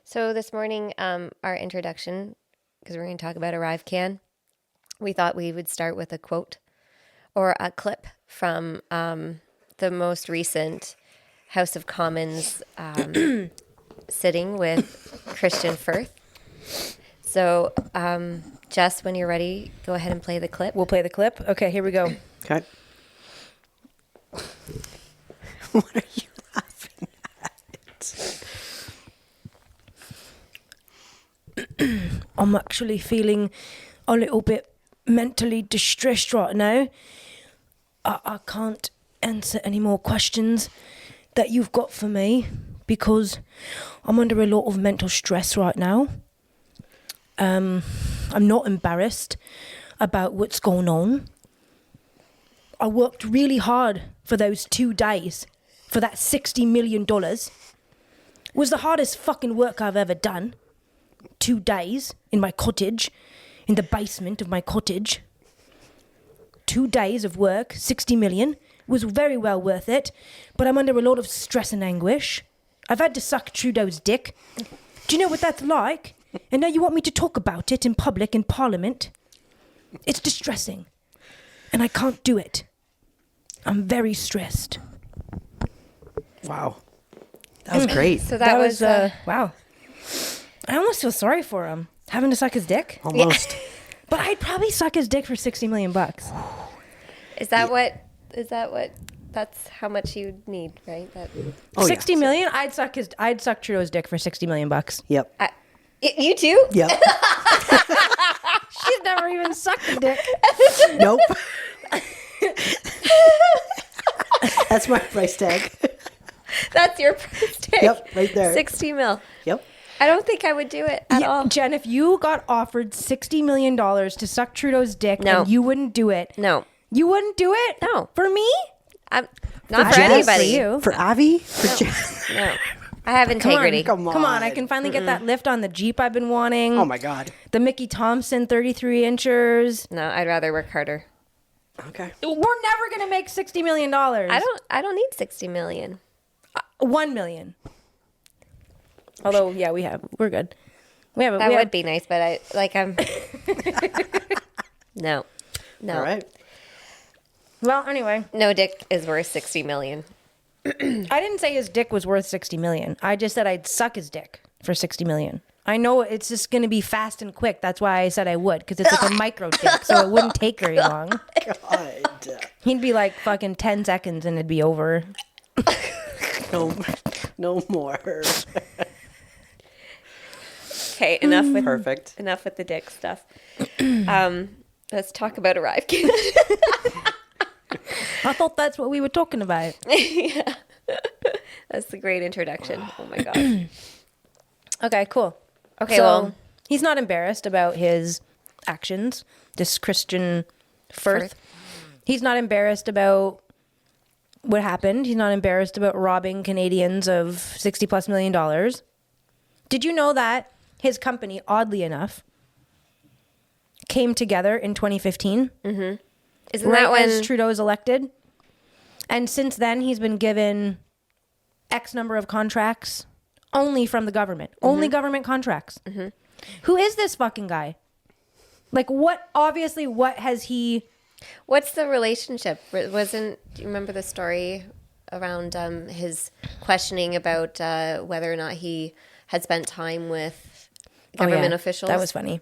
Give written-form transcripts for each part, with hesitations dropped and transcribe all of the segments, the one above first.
So this morning, our introduction, because we're going to talk about arrivecan, we thought we would start with a quote or a clip from the most recent House of Commons sitting with Christian Firth. So, Jess, when you're ready, go ahead and play the clip. We'll play the clip. Okay, here we go. Okay. What are you laughing at? I'm actually feeling a little bit mentally distressed right now. I can't answer any more questions that you've got for me because I'm under a lot of mental stress right now. I'm not embarrassed about what's going on. I worked really hard for those 2 days for that $60 million. It was the hardest fucking work I've ever done. 2 days in my cottage, in the basement of my cottage. 2 days of work, 60 million, was very well worth it, but I'm under a lot of stress and anguish. I've had to suck Trudeau's dick. Do you know what that's like? And now you want me to talk about it in public, in Parliament? It's distressing, and I can't do it. I'm very stressed. Wow. That was great. So that was wow. I almost feel sorry for him, having to suck his dick. Almost. But I'd probably suck his dick for $60 million. Is that what? That's how much you need, right? That. Oh, 60 million? I'd suck Trudeau's dick for $60 million. Yep. You too? Yep. She's never even sucked a dick. Nope. That's my price tag. That's your price tag. Yep, right there. 60 mil. Yep. I don't think I would do it at all. Jen, if you got offered $60 million to suck Trudeau's dick No. and you wouldn't do it. No. You wouldn't do it? No. For me? I'm not for Jess, anybody. For you. For Avi? For Jess? No. I have integrity. Come on. Come on, I can finally get that lift on the Jeep I've been wanting. Oh my God. The Mickey Thompson 33 inchers. No, I'd rather work harder. Okay. We're never going to make $60 million. I don't need 60 million. 1 million. Although, yeah, we're good. That would be nice, but I'm No. All right. Well, anyway. No dick is worth 60 million. I didn't say his dick was worth 60 million. I just said I'd suck his dick for 60 million. I know it's just going to be fast and quick. That's why I said I would, because it's like a micro dick, so it wouldn't take very long. God. He'd be like fucking 10 seconds and it'd be over. No more. Okay, enough with Perfect. Enough with the dick stuff. Let's talk about arrivecan. I thought that's what we were talking about. Yeah. That's the great introduction. Oh my gosh. Okay, cool. Okay, So, well, he's not embarrassed about his actions, this Christian Firth. He's not embarrassed about what happened. He's not embarrassed about robbing Canadians of $60+ million. Did you know that his company, oddly enough, came together in 2015? isn't Right that when as Trudeau is elected? And since then, he's been given X number of contracts only from the government. Only government contracts. Who is this fucking guy? Like, what has he... What's the relationship? Do you remember the story around his questioning about whether or not he had spent time with government officials? That was funny.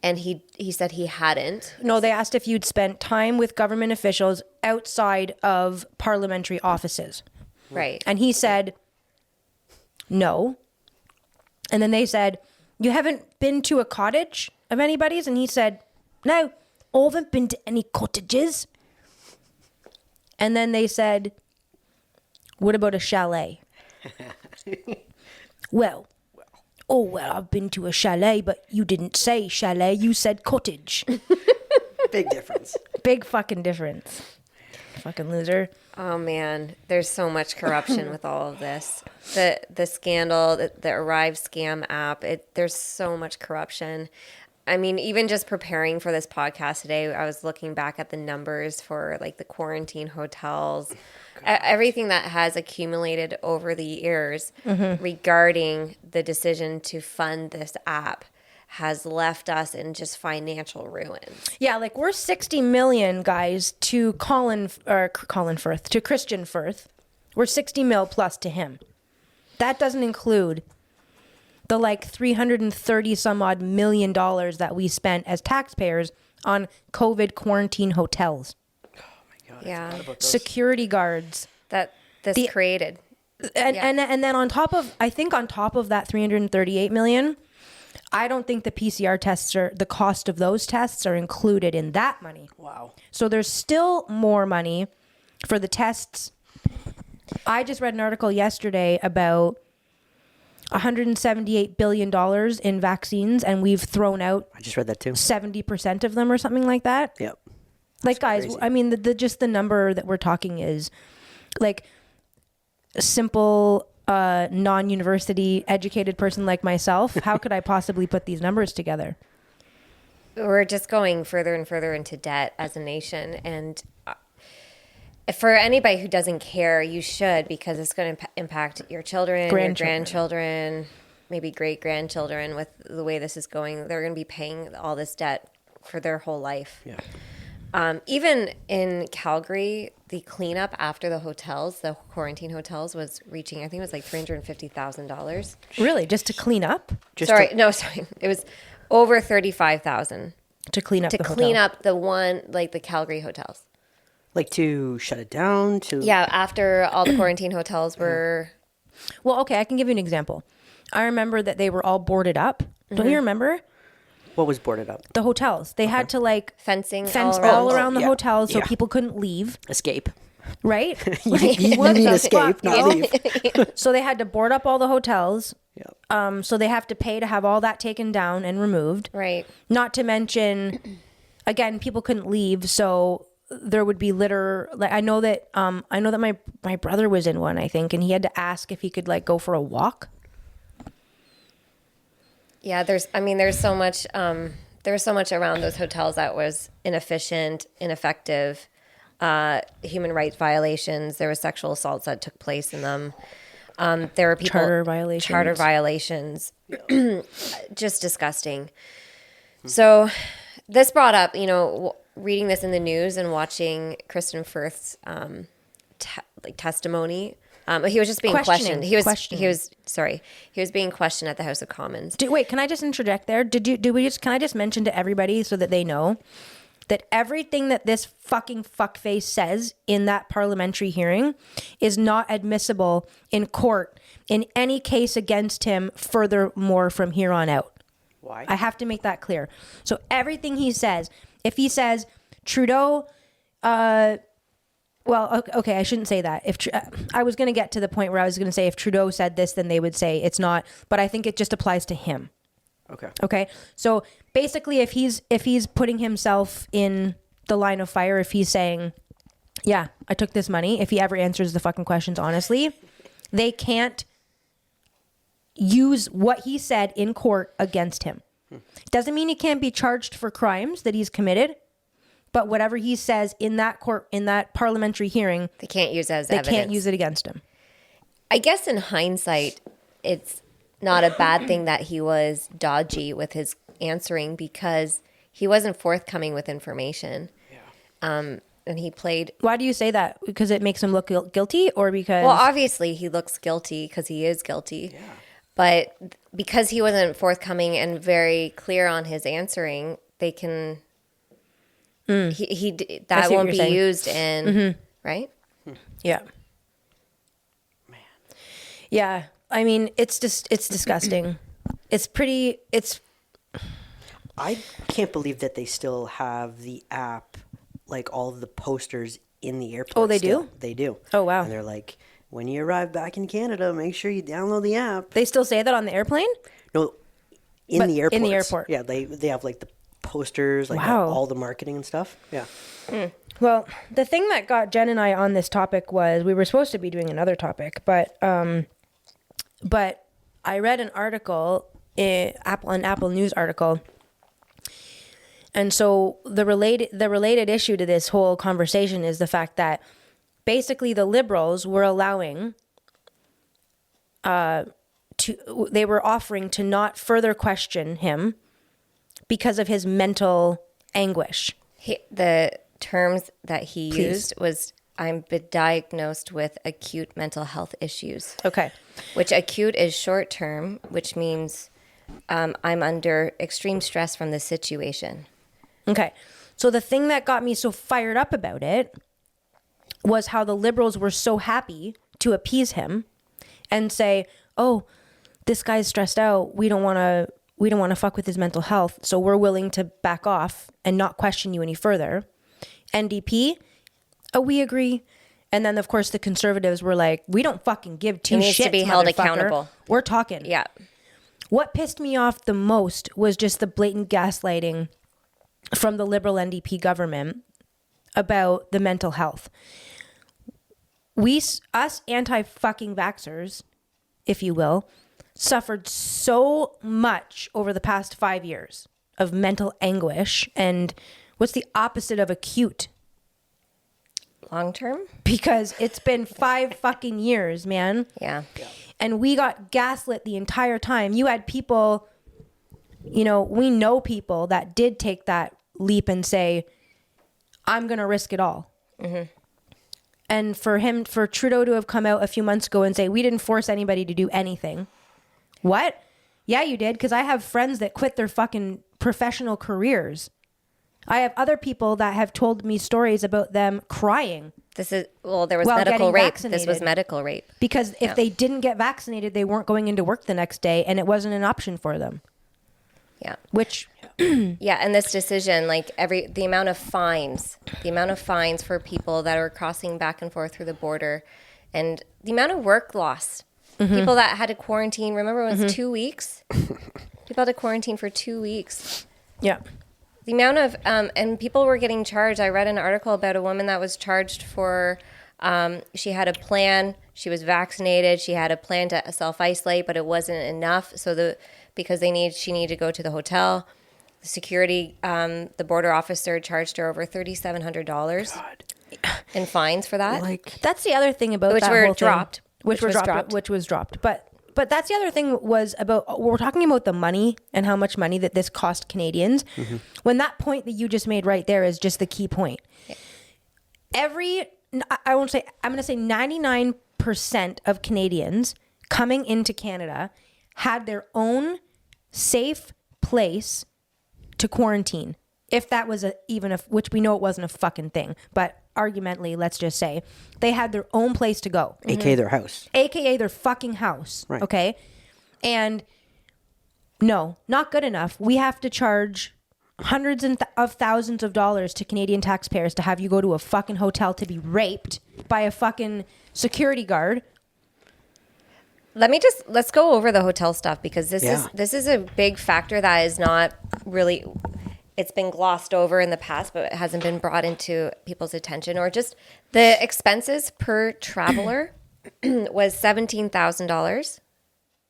And he said he hadn't. No, they asked if you'd spent time with government officials outside of parliamentary offices. Right. And he said, no. And then they said, you haven't been to a cottage of anybody's? And he said, no, I haven't been to any cottages. And then they said, what about a chalet? Well, I've been to a chalet, but you didn't say chalet, you said cottage. Big difference. Big fucking difference. Fucking loser. Oh man, there's so much corruption with all of this. The scandal, the Arrive scam app. There's so much corruption. I mean, even just preparing for this podcast today, I was looking back at the numbers for like the quarantine hotels. everything that has accumulated over the years regarding the decision to fund this app has left us in just financial ruins. Yeah, like we're 60 million guys to Colin Firth, to Christian Firth. We're 60 mil plus to him. That doesn't include the like 330 some odd $1 million that we spent as taxpayers on COVID quarantine hotels. Oh my God. Yeah. I forgot about those. Security guards. That this created. And then on top of that 338 million, I don't think the PCR tests the cost of those tests are included in that money. Wow. So there's still more money for the tests. I just read an article yesterday about $178 billion in vaccines, and we've thrown out I just read that too. 70% of them or something like that. Yep. Like, guys, crazy. I mean, just the number that we're talking is like a simple non-university educated person like myself. How could I possibly put these numbers together? We're just going further and further into debt as a nation. And for anybody who doesn't care, you should, because it's going to impact your children, your grandchildren, maybe great-grandchildren. With the way this is going, they're going to be paying all this debt for their whole life. Yeah. Even in Calgary, the cleanup after the hotels, the quarantine hotels, was reaching, I think it was like $350,000. Really? Just to clean up? Sorry. It was over $35,000 To clean up to the clean hotel. up the one, like the Calgary hotels. Like to shut it down, to... Yeah, after all the quarantine hotels were... Well, okay, I can give you an example. I remember that they were all boarded up. Don't you remember? What was boarded up? The hotels. They had to like fence all around the yeah. hotels so Yeah. people couldn't leave, Escape. right? You mean escape, not leave. So they had to board up all the hotels. Yep. So they have to pay to have all that taken down and removed. Right. Not to mention, again, people couldn't leave, so there would be litter. Like I know that my brother was in one, I think, and he had to ask if he could like go for a walk. Yeah, there's so much around those hotels that was inefficient, ineffective, human rights violations. There was sexual assaults that took place in them. There were charter violations, just disgusting. So this brought up, reading this in the news and watching Kristen Firth's testimony. He was just being questioned. He was being questioned at the House of Commons. Wait, can I just interject there? Can I just mention to everybody so that they know that everything that this fucking fuckface says in that parliamentary hearing is not admissible in court in any case against him furthermore from here on out. Why? I have to make that clear. So everything he says, if he says Trudeau, well, okay, I shouldn't say that. I was going to get to the point where I was going to say if Trudeau said this, then they would say it's not. But I think it just applies to him. Okay. Okay. So basically, if he's putting himself in the line of fire, if he's saying, "Yeah, I took this money," if he ever answers the fucking questions honestly, they can't use what he said in court against him. Doesn't mean he can't be charged for crimes that he's committed. But whatever he says in that court, in that parliamentary hearing, They can't use it as they evidence. can't use it against him. I guess in hindsight, it's not a bad thing that he was dodgy with his answering because he wasn't forthcoming with information. Yeah. And he played... Why do you say that? Because it makes him look guilty, or because... Well, obviously he looks guilty because he is guilty. Yeah. But because he wasn't forthcoming and very clear on his answering, they can... That won't be saying. used in... Right? Yeah. Man. Yeah. I mean, it's disgusting. I can't believe that they still have the app, like all of the posters in the airport. Oh, they still. do? They do. Oh, wow. And they're like, when you arrive back in Canada, make sure you download the app. They still say that on the airplane? No, in But the airport. in the airport. Yeah, they have like the posters, like Wow. all the marketing and stuff. Yeah. Well, the thing that got Jen and I on this topic was we were supposed to be doing another topic, but I read an article, an Apple News article, and so the related issue to this whole conversation is the fact that basically the Liberals were allowing, they were offering to not further question him because of his mental anguish. The terms that he Please. used was, I'm diagnosed with acute mental health issues. Okay. Which acute is short term, which means I'm under extreme stress from the situation. Okay. So the thing that got me so fired up about it was how the Liberals were so happy to appease him and say, "Oh, this guy's stressed out. We don't want to fuck with his mental health, so we're willing to back off and not question you any further." NDP, we agree. And then of course the Conservatives were like, "We don't fucking give two shits. He needs to be held motherfucker. accountable. We're talking." Yeah. What pissed me off the most was just the blatant gaslighting from the Liberal NDP government about the mental health. Us anti-fucking vaxxers, if you will, suffered so much over the past 5 years of mental anguish. And what's the opposite of acute? Long term? Because it's been 5 fucking years, man. Yeah. And we got gaslit the entire time. You had people, we know people that did take that leap and say, I'm going to risk it all. Mm-hmm. And for Trudeau to have come out a few months ago and say, we didn't force anybody to do anything. What? Yeah, you did. Because I have friends that quit their fucking professional careers. I have other people that have told me stories about them crying. There was while medical getting rape. vaccinated. This was medical rape. Because if they didn't get vaccinated, they weren't going into work the next day and it wasn't an option for them. Yeah. Which... Yeah, and this decision, the amount of fines for people that are crossing back and forth through the border, and the amount of work loss. Mm-hmm. People that had to quarantine, remember it was 2 weeks? People had to quarantine for 2 weeks. Yeah. The amount of, and people were getting charged. I read an article about a woman that was charged for, she had a plan, she was vaccinated, she had a plan to self-isolate, but it wasn't enough. Because she needed to go to the hotel. The security, the border officer charged her over $3,700 in fines for that. That's the other thing about which that were whole dropped. thing. Which was dropped. But that's the other thing was about, we're talking about the money and how much money that this cost Canadians. Mm-hmm. When that point that you just made right there is just the key point. Yeah. I'm going to say 99% of Canadians coming into Canada had their own safe place to quarantine. If that was which we know it wasn't a fucking thing, but argumentally, let's just say they had their own place to go. AKA their house. AKA their fucking house. Right. Okay. And no, not good enough. We have to charge hundreds of thousands of dollars to Canadian taxpayers to have you go to a fucking hotel to be raped by a fucking security guard. Let's go over the hotel stuff, because this is a big factor that is not really, it's been glossed over in the past, but it hasn't been brought into people's attention, or just the expenses per traveler was $17,000.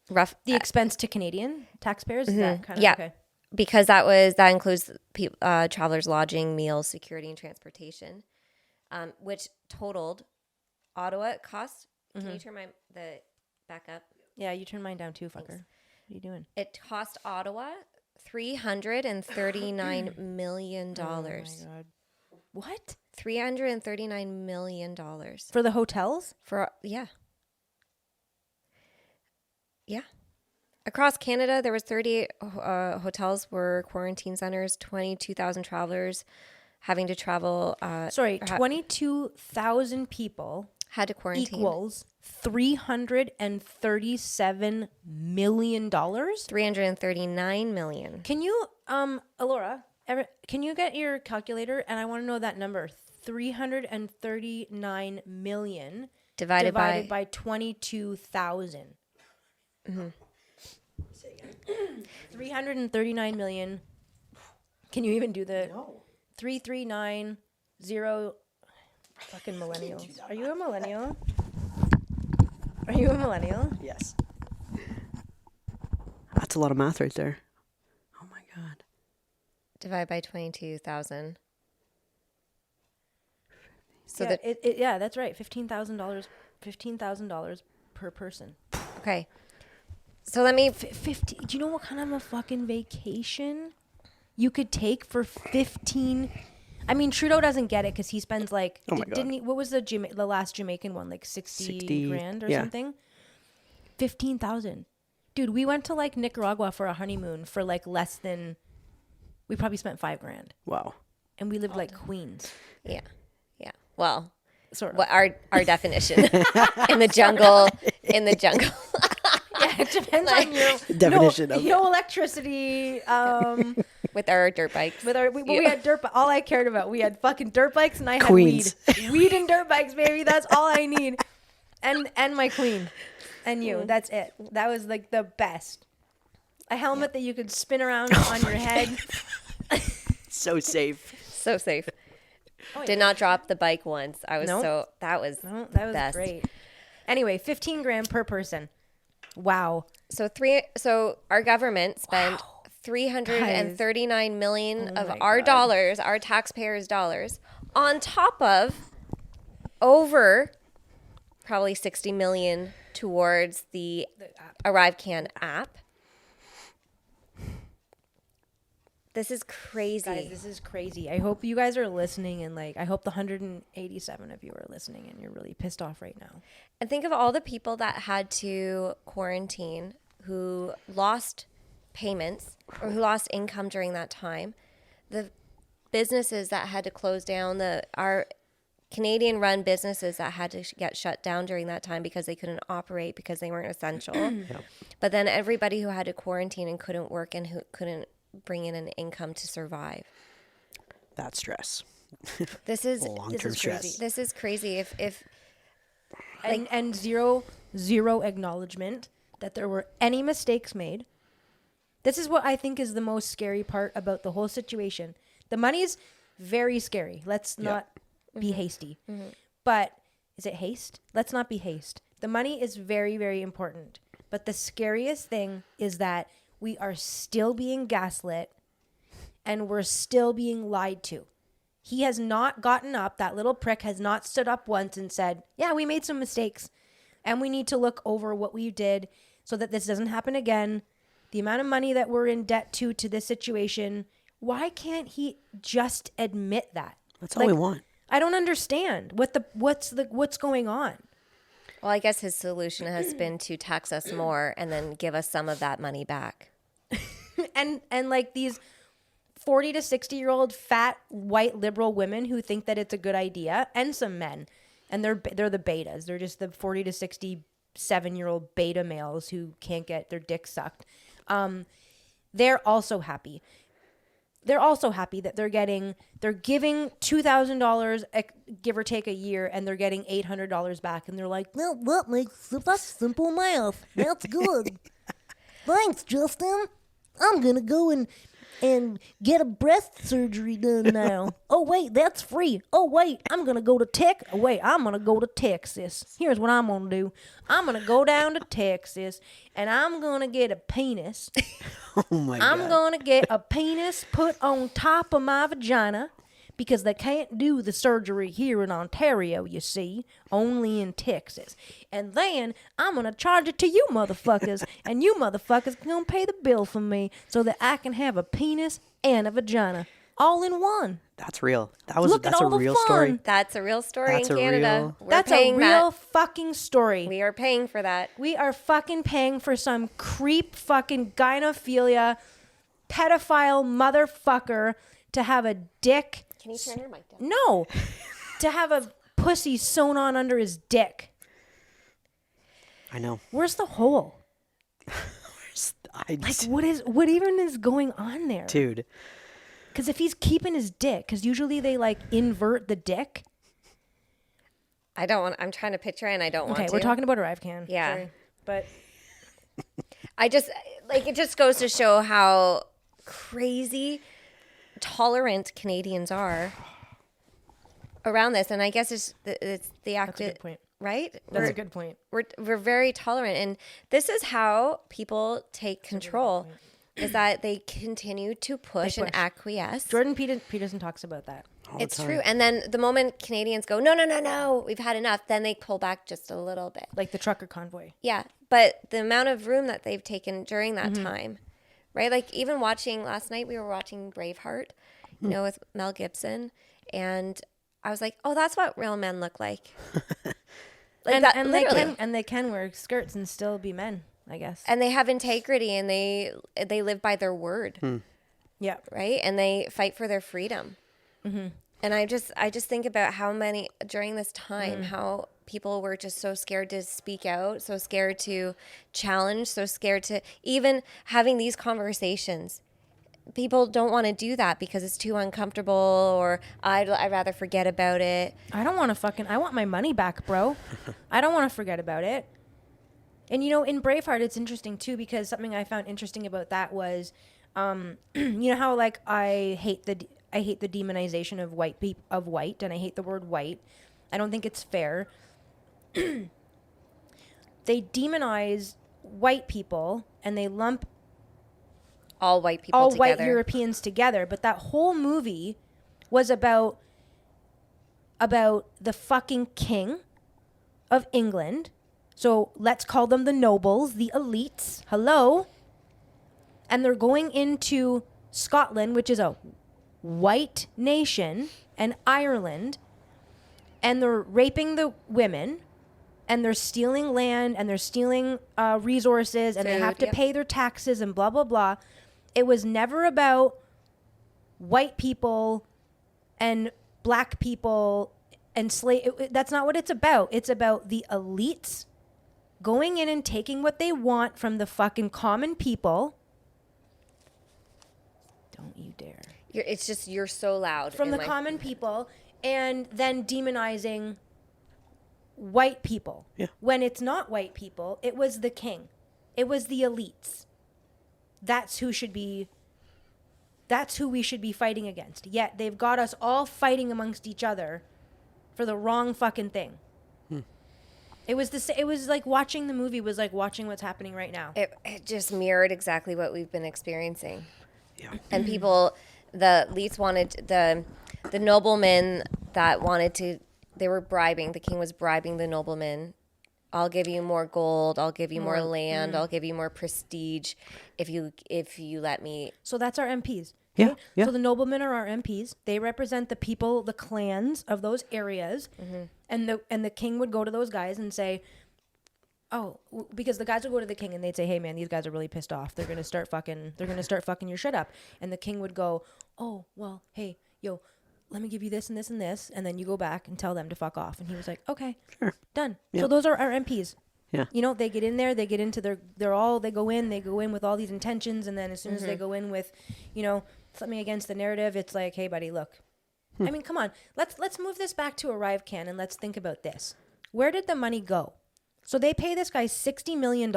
Rough. The expense to Canadian taxpayers? Is that kind of okay? Because that includes travelers' lodging, meals, security, and transportation, which totaled Ottawa cost. Can you turn the back up? Yeah, you turn mine down too, fucker. Thanks. What are you doing? It cost Ottawa $339 million. Oh my God. What? $339 million. For the hotels? Yeah. Across Canada, there was 38 hotels were quarantine centers, 22,000 travelers having to travel. 22,000 people had to quarantine. Equals $337 million? $339 million. Can you, Alora, can you get your calculator? And I want to know that number. 339 million divided by 22,000. Mm-hmm. 339 million. Can you even do the 3390 fucking millennials? Are you a millennial? Are you a millennial? Yes. That's a lot of math right there. Oh my God. Divide by 22,000. So yeah, that yeah, that's right. $15,000 per person. okay. So let me 50. Do you know what kind of a fucking vacation you could take for 15? I mean, Trudeau doesn't get it because he spends like, Oh my God. didn't he? What was the last Jamaican one? Like 60 grand or yeah. something? 15,000. Dude, we went to like Nicaragua for a honeymoon for like less than, we probably spent $5,000. Wow. And we lived like queens. yeah. Well, Sort of. what our definition in the jungle Yeah, it depends on your Definition of no electricity. with our dirt bikes. We had dirt. All I cared about, we had fucking dirt bikes, and I had Queens. weed and dirt bikes, baby. That's all I need, and my queen, and you. That's it. That was like the best. A helmet that you could spin around on your head. So safe. So safe. Did not drop the bike once. I was Nope. that was best. Great. Anyway, 15 grand per person. Wow. So our government spent $339 million of our dollars, our taxpayers' dollars, on top of over probably $60 million towards the arrivecan app. This is crazy. Guys, this is crazy. I hope you guys are listening, and like, I hope the 187 of you are listening, and you're really pissed off right now. And think of all the people that had to quarantine who lost payments or who lost income during that time. The businesses that had to close down, our Canadian-run businesses that had to get shut down during that time because they couldn't operate because they weren't essential. Yep. But then everybody who had to quarantine and couldn't work and who couldn't bring in an income to survive. That stress. This is Long-term stress. This is crazy. If And zero acknowledgement that there were any mistakes made. This is what I think is the most scary part about the whole situation. The money's very scary. Let's not be hasty. But is it haste? Let's not be haste. The money is very, very important. But the scariest thing is that we are still being gaslit and we're still being lied to. He has not gotten up. That little prick has not stood up once and said, yeah, we made some mistakes and we need to look over what we did so that this doesn't happen again. The amount of money that we're in debt to this situation. Why can't he just admit that? That's all we want. I don't understand what's going on. Well, I guess his solution has been to tax us more and then give us some of that money back. And like these 40 to 60-year-old fat white liberal women who think that it's a good idea, and some men, and they're the betas. They're just the 40 to 67-year-old beta males who can't get their dick sucked. They're also happy. They're also happy that they're giving $2,000 give or take a year, and they're getting $800 back, and they're like, Well, that's simple math. That's good. Thanks, Justin. I'm gonna go and get a breast surgery done now. Oh wait, that's free. Oh wait, I'm gonna go to Texas. Here's what I'm gonna do. I'm gonna go down to Texas and I'm gonna get a penis. Oh my God. I'm gonna get a penis put on top of my vagina because they can't do the surgery here in Ontario, you see, only in Texas. And then I'm gonna charge it to you motherfuckers, and you motherfuckers gonna pay the bill for me so that I can have a penis and a vagina all in one. That's real. That's all a the real fun. story. That's a real story That's in a Canada. real- We're paying that. Fucking story. We are paying for that. We are fucking paying for some creep fucking gynophilia pedophile motherfucker to have a dick. Can you turn your mic down? No. To have a pussy sewn on under his dick. I know. Where's the hole? I just, What even is going on there? dude. Because if he's keeping his dick, because usually they like invert the dick. I'm trying to picture it and I don't want to. Okay, we're talking about arrivecan. Yeah. Sorry. But it just goes to show how crazy tolerant Canadians are around this. And I guess it's the act. that's a good point. Right? That's a good point. We're very tolerant, and this is how people take control. Is that they continue to push and acquiesce. Jordan Peterson talks about that. It's true. And then the moment Canadians go, no, no, no, no, we've had enough, then they pull back just a little bit. Like the trucker convoy. Yeah. But the amount of room that they've taken during that time, right? Like even watching last night, we were watching Braveheart, you know, with Mel Gibson. And I was like, oh, that's what real men look like. Like and literally. they can wear skirts and still be men, I guess. And they have integrity and they live by their word. Yeah. Right. And they fight for their freedom. And I just think about how many during this time, how people were just so scared to speak out, so scared to challenge, so scared to even having these conversations. People don't want to do that because it's too uncomfortable, or I'd rather forget about it. I don't want to I want my money back, bro. I don't want to forget about it. And, you know, in Braveheart, it's interesting, too, because something I found interesting about that was, you know how, like, I hate the demonization of white, and I hate the word white. I don't think it's fair. They demonize white people, and they lump All white people all together. white Europeans together. But that whole movie was about the fucking king of England. So let's call them the nobles, the elites. Hello. And they're going into Scotland, which is a white nation, and Ireland, and they're raping the women, and they're stealing land, and they're stealing resources, and they have to pay their taxes, and blah, blah, blah. It was never about white people and black people and that's not what it's about. It's about the elites going in and taking what they want from the fucking common people. Don't you dare. It's just you're so loud. From the common people, and then demonizing white people. Yeah. When it's not white people, it was the king. It was the elites. That's who we should be fighting against. Yet they've got us all fighting amongst each other for the wrong fucking thing. It was like watching the movie was like watching what's happening right now. It just mirrored exactly what we've been experiencing. Yeah. And people, the elites wanted, the noblemen that wanted to, they were bribing, the king was bribing the noblemen. I'll give you more gold, I'll give you more land, I'll give you more prestige if you let me. So that's our MPs. Yeah, Okay? yeah. So the noblemen are our MPs. They represent the people, the clans of those areas. And the king would go to those guys and say, because the guys would go to the king and they'd say, hey man, these guys are really pissed off. They're gonna start fucking your shit up. And the king would go, oh well, hey, yo, let me give you this and this and this, and then you go back and tell them to fuck off. And he was like, okay, Sure. done. Yeah. So those are our MPs. Yeah. You know, they get in there, they get into they go in with all these intentions, and then as soon as they go in with, you know, something against the narrative, it's like, hey buddy, look. I mean, come on. Let's move this back to arrivecan and let's think about this. Where did the money go? So they pay this guy $60 million.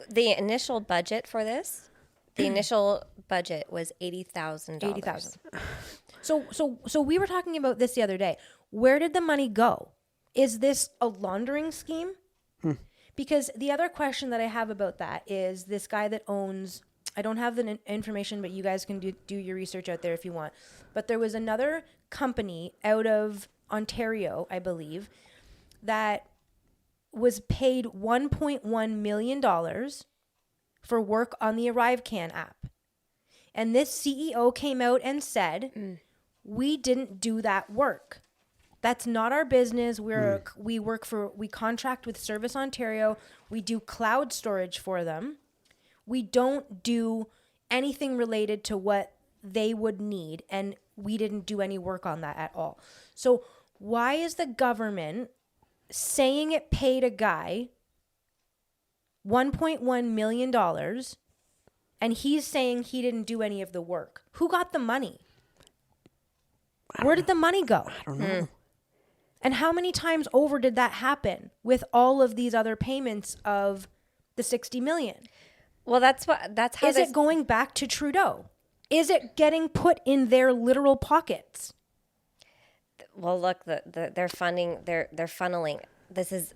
The initial budget for this, the initial budget was $80,000. $80,000. So we were talking about this the other day. Where did the money go? Is this a laundering scheme? Because the other question that I have about that is this guy that owns, I don't have the information, but you guys can do your research out there if you want. But there was another company out of Ontario, I believe, that was paid $1.1 million for work on the arrivecan app. And this CEO came out and said, we didn't do that work. That's not our business. We contract with Service Ontario. We do cloud storage for them. We don't do anything related to what they would need, and we didn't do any work on that at all. So why is the government saying it paid a guy $1.1 million and he's saying he didn't do any of the work? Who got the money? Where did the money go? I don't know. And how many times over did that happen with all of these other payments of the 60 million? Well, that's how Is it going back to Trudeau? Is it getting put in their literal pockets? Well, look, they're funding, they're funneling. This is,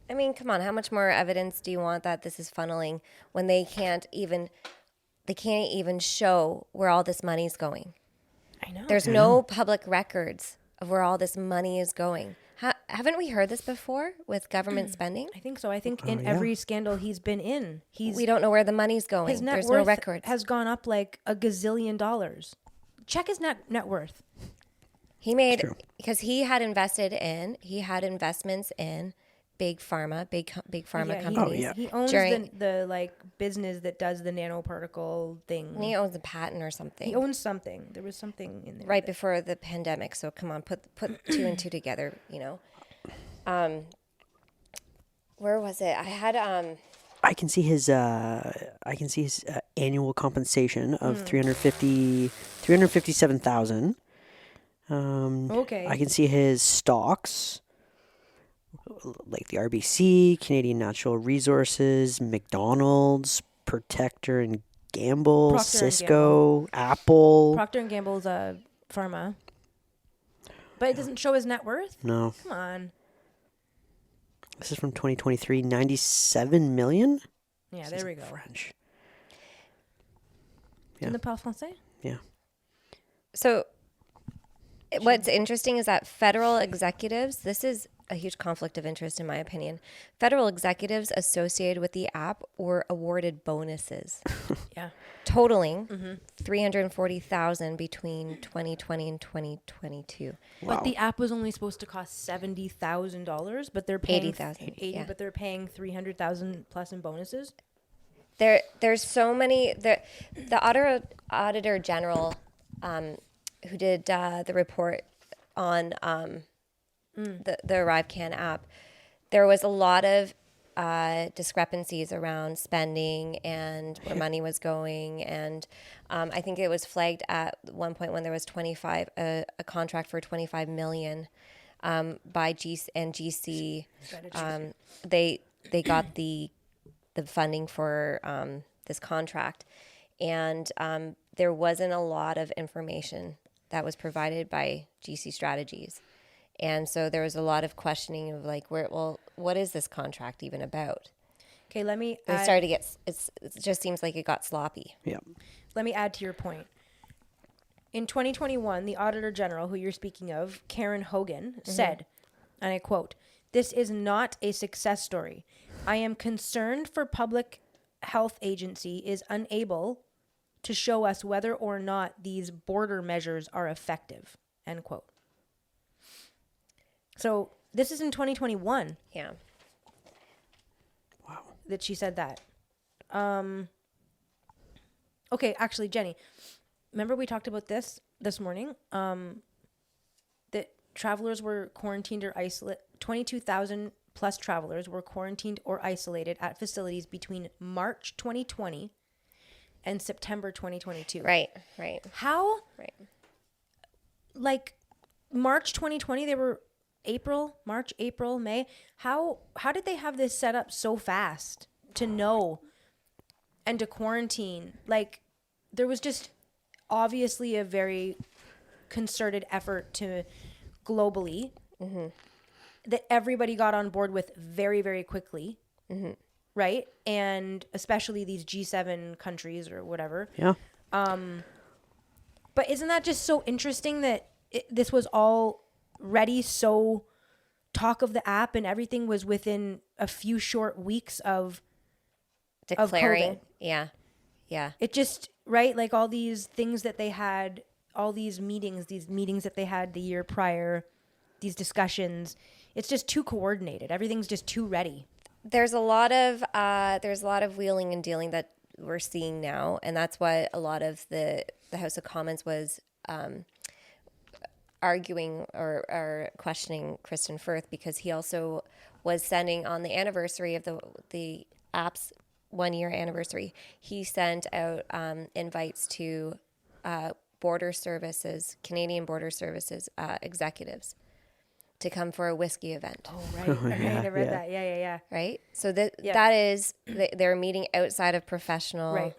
I mean, come on, how much more evidence do you want that this is funneling when they can't even show where all this money's going? I know. There's no public records of where all this money is going. Haven't we heard this before with government spending? I think so. I think in every scandal he's been in, We don't know where the money's going. his net There's worth no records. has gone up like $1 gazillion. Check his net worth. He made, because he had investments in big pharma, big pharma companies. He owns during- the like business that does the nanoparticle thing. He owns a patent or something. He owns something. There was something in there. Right before the pandemic. So come on, put two and two together, you know. Where was it? I had I can see his annual compensation of 357,000. Okay. I can see his stocks, like the RBC, Canadian Natural Resources, McDonald's, Protector and Gamble, Procter and Cisco, Apple. Procter and Gamble's a pharma. But it doesn't show his net worth? No, Come on. this is from 2023. 97 million. Yeah, This there is we go. French. Tu ne parles français? Yeah. So what's interesting is that federal executives, this is a huge conflict of interest in my opinion. Federal executives associated with the app were awarded bonuses Yeah. totaling 340,000 between 2020 and 2022. But the app was only supposed to cost $70,000, but they're paying 80,000, 80, yeah. but they're paying 300,000 plus in bonuses. There's so many. The auditor general, who did the report on the arrivecan app, there was a lot of discrepancies around spending and where money was going, and I think it was flagged at one point when there was a contract for 25 million by GC. They got the funding for this contract, and there wasn't a lot of information that was provided by GC Strategies, and so there was a lot of questioning of like, what is this contract even about? Okay, let me It started to get. It just seems like it got sloppy. Yeah. let me add to your point. In 2021, the Auditor General, who you're speaking of, Karen Hogan, said, and I quote, "This is not a success story. I am concerned for public health agency is unable to show us whether or not these border measures are effective," end quote. So this is in 2021 Yeah. Wow. that she said that. Okay, actually, Jenny, remember we talked about this morning? That travelers were quarantined or isolated. 22,000 plus travelers were quarantined or isolated at facilities between March 2020 and September 2022. Right. How, Right. like, March 2020, they were March, April, May. How did they have this set up so fast to know and to quarantine? Like, there was just obviously a very concerted effort to globally that everybody got on board with very, very quickly. Right? And especially these G7 countries or whatever. Yeah. But isn't that just so interesting that this was all ready, so talk of the app and everything was within a few short weeks of Declaring. COVID. Yeah. It just, right? Like all these things that they had, all these meetings that they had the year prior, these discussions, it's just too coordinated. Everything's just too ready. There's a lot of wheeling and dealing that we're seeing now, and that's what a lot of the House of Commons was arguing or questioning Kristen Firth, because he also was sending on the anniversary of the app's 1 year anniversary. He sent out invites to border services, Canadian border services executives to come for a whiskey event. Oh, right. I read that. Yeah. Right? So that is, they're meeting outside of professional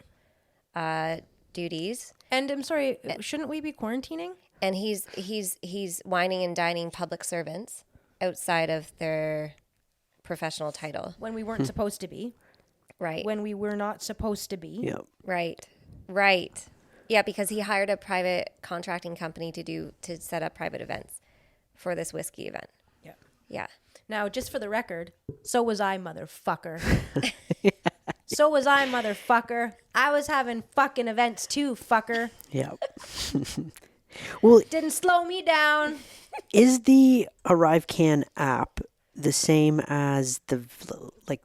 duties. And I'm sorry, shouldn't we be quarantining? And he's whining and dining public servants outside of their professional title. When we weren't supposed to be. Right. When we were not supposed to be. Yep. Right. Yeah, because he hired a private contracting company to set up private events for this whiskey event. Yeah. Yeah. Now, just for the record, so was I, motherfucker. So was I, motherfucker. I was having fucking events too, fucker. Yeah. Well, Didn't slow me down. is the arrivecan app the same as the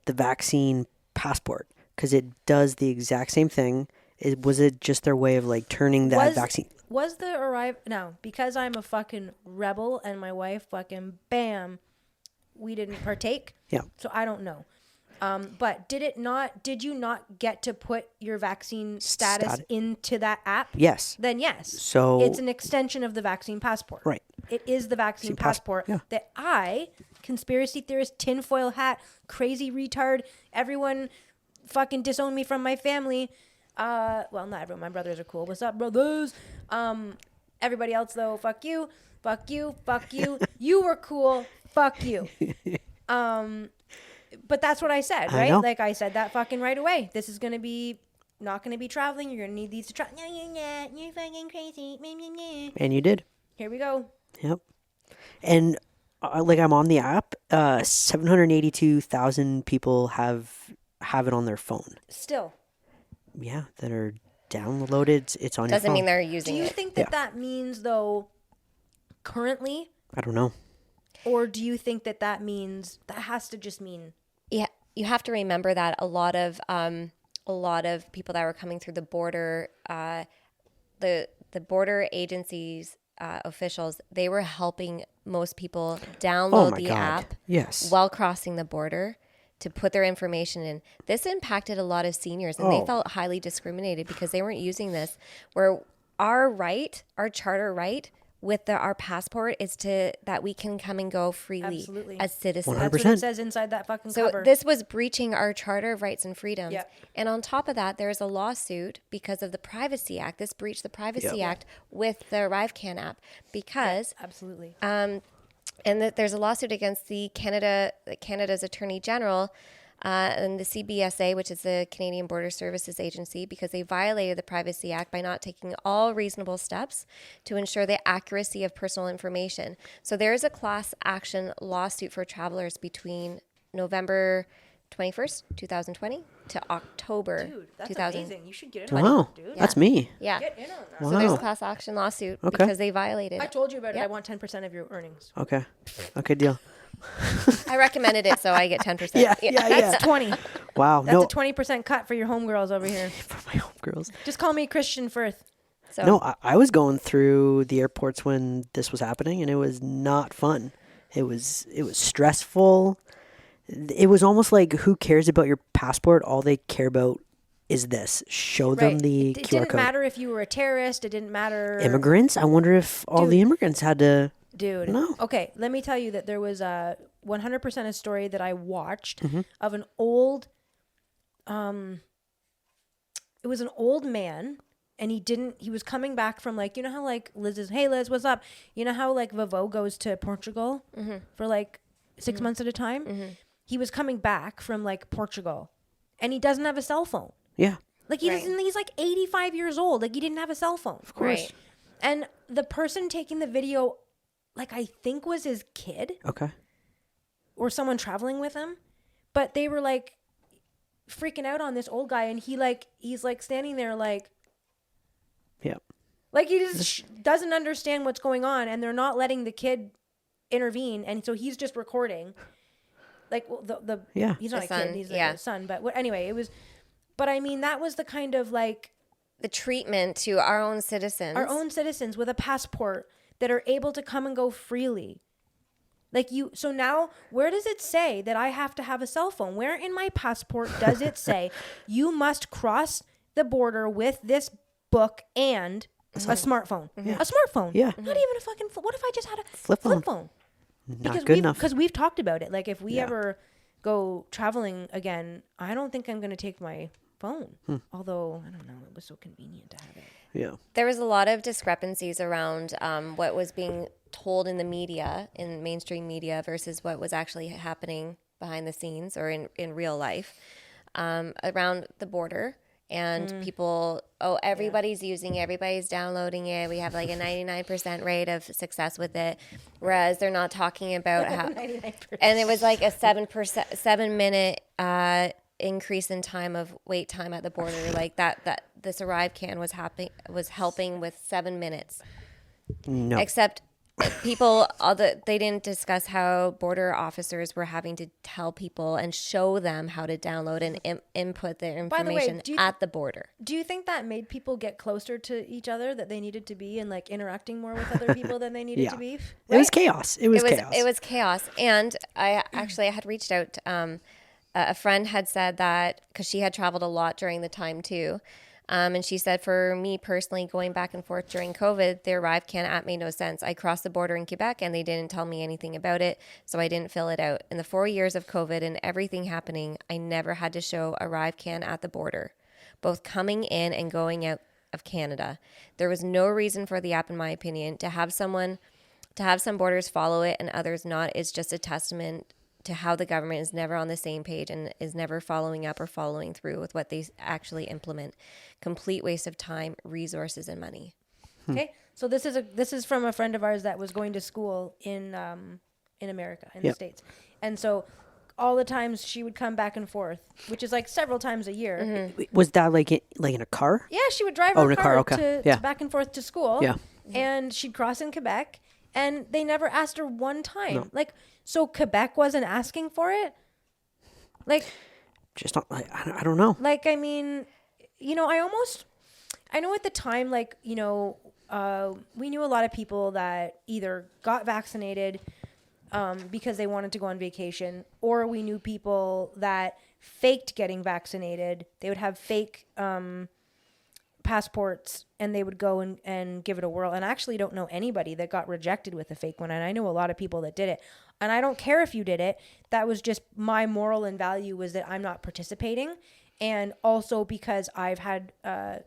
vaccine passport? Because it does the exact same thing. Was it just their way of like turning that vaccine? Was the arrive? No, because I'm a fucking rebel and my wife fucking bam, we didn't partake. Yeah. So I don't know. But did you not get to put your vaccine status into that app? Yes. Then yes. So it's an extension of the vaccine passport. Right. It is the vaccine passport that I, conspiracy theorist, tinfoil hat, crazy retard, everyone fucking disowned me from my family. Well, not everyone. My brothers are cool. What's up, brothers? Everybody else though, fuck you, fuck you, fuck you. You were cool. Fuck you. But that's what I said, right? Like I said that fucking right away. This is gonna be not gonna be traveling. You're gonna need these to travel. No, you're not. You're fucking crazy. And you did. Here we go. Yep. And like I'm on the app. 782,000 people have it on their phone. Still. Yeah, that are downloaded. It's on your phone. Doesn't mean they're using it. Do you think that that means though? Currently. I don't know. Or do you think that that means that has to just mean? Yeah, you have to remember that a lot of people that were coming through the border, the border agencies officials, they were helping most people download the app while crossing the border to put their information in. This impacted a lot of seniors, and they felt highly discriminated because they weren't using this. Where our charter right with our passport is that we can come and go freely as citizens. 100%. That's what it says inside that fucking cover. So this was breaching our Charter of Rights and Freedoms. Yep. And on top of that, there's a lawsuit because of the Privacy Act. This breached the Privacy Act with the arrivecan app because absolutely. And that there's a lawsuit against Canada's Attorney General and the CBSA, which is the Canadian Border Services Agency, because they violated the Privacy Act by not taking all reasonable steps to ensure the accuracy of personal information. So there is a class action lawsuit for travelers between November 21st, 2020 to October Dude, that's 2000. amazing. You should get in on Wow, that, dude. that's me. Yeah. Get in on that. So there's a class action lawsuit because they violated I it. told you about it. I want 10% of your earnings. Okay, deal. I recommended it, so I get 10%. That's 20. Wow, That's a 20% cut for your homegirls over here. for my homegirls. Just call me Christian Firth. So No, I was going through the airports when this was happening, and it was not fun. It was stressful. It was almost like, who cares about your passport? All they care about is this. Show them the It QR didn't code. matter if you were a terrorist. It didn't matter. Immigrants? I wonder if all the immigrants had to. Dude. No. Okay, let me tell you that there was a 100% a story that I watched of an old, it was an old man, and he was coming back from, like, you know how like Liz is, hey Liz, what's up? You know how like Vavo goes to Portugal for like 6 months at a time? He was coming back from like Portugal, and he doesn't have a cell phone. Yeah. Like he's like 85 years old. Like he didn't have a cell phone. Of course. Right. And the person taking the video, like I think was his kid Okay. or someone traveling with him, but they were like freaking out on this old guy, and he's like standing there like Yeah. he just doesn't understand what's going on, and they're not letting the kid intervene, and so he's just recording. Like he's not The a son, kid, he's a son, but anyway, it was. But I mean, that was the kind of like the treatment to our own citizens with a passport that are able to come and go freely. Like so now, where does it say that I have to have a cell phone? Where in my passport does it say you must cross the border with this book and a smartphone? Yeah. A smartphone. Yeah. Not even a fucking what if I just had a Flip phone. phone? Not good enough. Because we've talked about it. Like if we ever go traveling again, I don't think I'm going to take my phone. Although, I don't know, it was so convenient to have it. Yeah. There was a lot of discrepancies around what was being told in the media, in mainstream media, versus what was actually happening behind the scenes or in real life around the border and people, everybody's using it, everybody's downloading it. We have like a 99% rate of success with it, whereas they're not talking about how. 99%. And it was like a 7-minute increase in time of wait time at the border, like that this arrivecan was helping with 7 minutes. No. Except people, they didn't discuss how border officers were having to tell people and show them how to download and input their information at the border. Do you think that made people get closer to each other, that they needed to be, and like interacting more with other people than they needed to be? Right? It was chaos. It was chaos. It was chaos. And I had reached out. A friend had said that, because she had traveled a lot during the time too. And she said, for me personally, going back and forth during COVID, the arrivecan app made no sense. I crossed the border in Quebec and they didn't tell me anything about it, so I didn't fill it out. In the 4 years of COVID and everything happening, I never had to show arrivecan at the border, both coming in and going out of Canada. There was no reason for the app, in my opinion. To have some borders follow it and others not is just a testament to how the government is never on the same page and is never following up or following through with what they actually implement. Complete waste of time, resources, and money. Okay, so this is from a friend of ours that was going to school in America, in the States, and so all the times she would come back and forth, which is like several times a year. Mm-hmm. Was that like in a car? Yeah, she would drive her car okay. to back and forth to school. Yeah, and she'd cross in Quebec, and they never asked her one time. No. Like, so Quebec wasn't asking for it? Like, just not, I don't know. Like, I mean, you know, I know at the time, like, you know, we knew a lot of people that either got vaccinated because they wanted to go on vacation, or we knew people that faked getting vaccinated. They would have fake passports and they would go and give it a whirl. And I actually don't know anybody that got rejected with a fake one. And I know a lot of people that did it. And I don't care if you did it. That was just my moral and value, was that I'm not participating. And also because I've had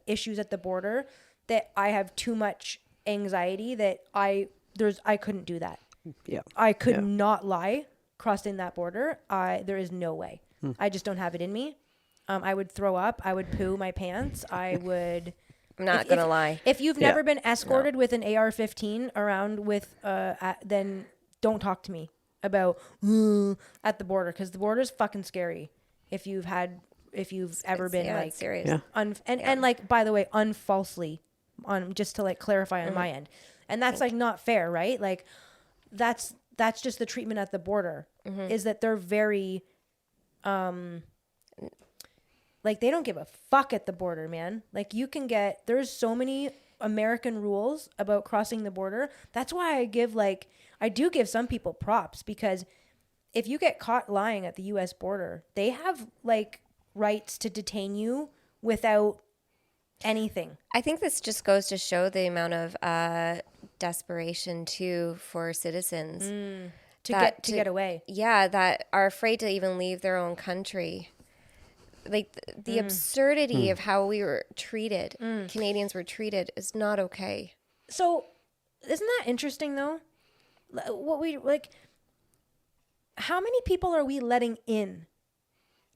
issues at the border, that I have too much anxiety that I couldn't do that. Yeah. I could not lie crossing that border. There is no way. I just don't have it in me. I would throw up. I would poo my pants. I'm not going to lie. If you've never been escorted with an AR-15 around with, then don't talk to me about at the border, because the border is fucking scary. If you've ever been like serious. Yeah. And like, by the way, unfalsely, just to like clarify on my end. And that's like not fair, right? Like that's just the treatment at the border, is that they're very, like they don't give a fuck at the border, man. Like there's so many American rules about crossing the border. That's why I do give some people props, because if you get caught lying at the US border, they have like rights to detain you without anything. I think this just goes to show the amount of desperation too for citizens to get away. Yeah, that are afraid to even leave their own country. Like the absurdity of how we were treated, Canadians were treated, is not okay. So, isn't that interesting though? What we like, how many people are we letting in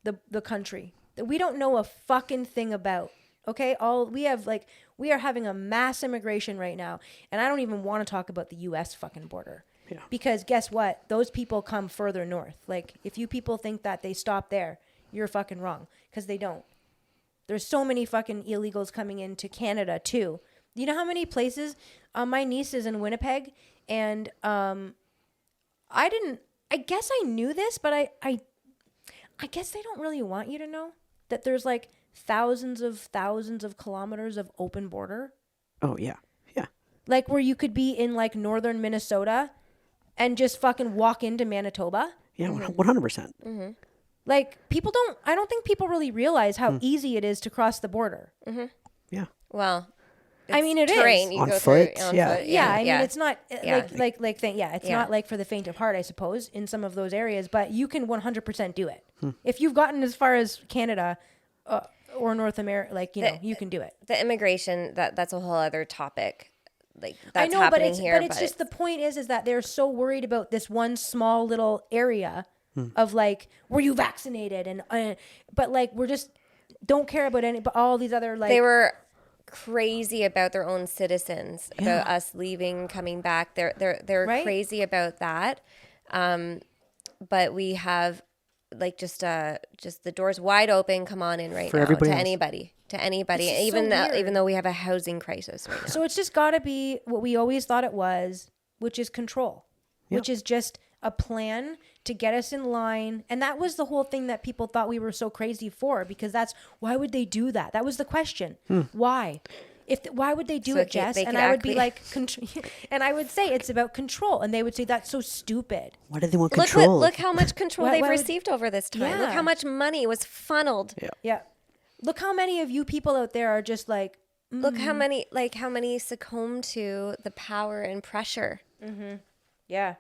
the country that we don't know a fucking thing about? Okay, we are having a mass immigration right now, and I don't even want to talk about the U.S. fucking border. Yeah. Because guess what? Those people come further north. Like, if you people think that they stop there, you're fucking wrong, because they don't. There's so many fucking illegals coming into Canada too. You know how many places? My niece is in Winnipeg, and I guess I knew this, but I guess they don't really want you to know that there's like thousands of kilometers of open border. Oh yeah, yeah. Like where you could be in like northern Minnesota and just fucking walk into Manitoba. Yeah, 100%. Like I don't think people really realize how easy it is to cross the border. Yeah. Well, I mean, it terrain is you on go foot. Through, on Yeah. foot. Yeah, I mean, it's not it's Yeah. not like for the faint of heart, I suppose, in some of those areas, but you can 100% do it. If you've gotten as far as Canada or North America, like, you can do it. The immigration, that's a whole other topic. Like, that's I know, happening here. But it's just the point is that they're so worried about this one small little area of like, were you vaccinated? And but like, we're just don't care about any, but all these other like They were crazy about their own citizens, about us leaving, coming back. They're Right? crazy about that. But we have like just the doors wide open. Come on in right For now everybody to else. anybody, It's just even so weird. even though we have a housing crisis right now. So it's just got to be what we always thought it was, which is control, which is just a plan to get us in line. And that was the whole thing that people thought we were so crazy for, because why would they do that? That was the question. Why? Why would they do So it, Jess? they And could I would be act- like, and I would say it's about control. And they would say, that's so stupid. Why do they want Look control? look how much control Why they've would- received over this time. Look Yeah. how much money was funneled. Yeah. Look how many of you people out there are just like, Look how many succumb to the power and pressure. yeah.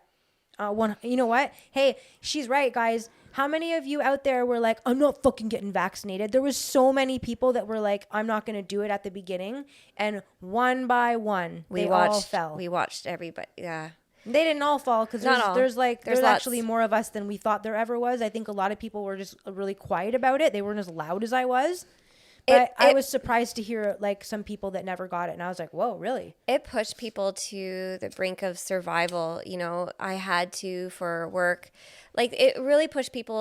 You know what? Hey, she's right, guys. How many of you out there were like, I'm not fucking getting vaccinated? There was so many people that were like, I'm not going to do it at the beginning. And one by one, they all fell. We watched everybody. Yeah. They didn't all fall because Not all. there's There's lots. actually more of us than we thought there ever was. I think a lot of people were just really quiet about it. They weren't as loud as I was. But I was surprised to hear like some people that never got it. And I was like, whoa, really? It pushed people to the brink of survival. You know, I had to for work. Like it really pushed people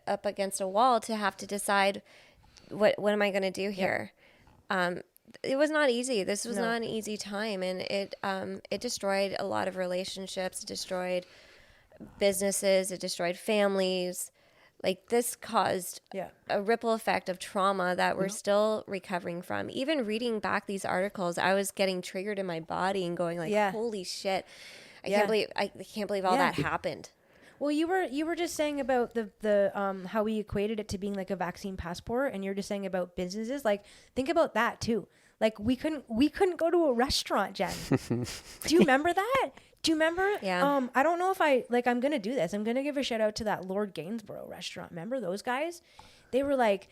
up against a wall to have to decide what am I going to do here. It was not easy. This was not an easy time, and it destroyed a lot of relationships. It destroyed businesses. It destroyed families. Like this caused a ripple effect of trauma that we're still recovering from. Even reading back these articles, I was getting triggered in my body and going like, "Holy shit! I can't believe all that happened." Well, you were just saying about the how we equated it to being like a vaccine passport, and you're just saying about businesses. Like, think about that too. Like we couldn't go to a restaurant, Jen. Do you remember that? Do you remember? Yeah. I don't know if I'm gonna do this. I'm gonna give a shout out to that Lord Gainsborough restaurant. Remember those guys? They were like,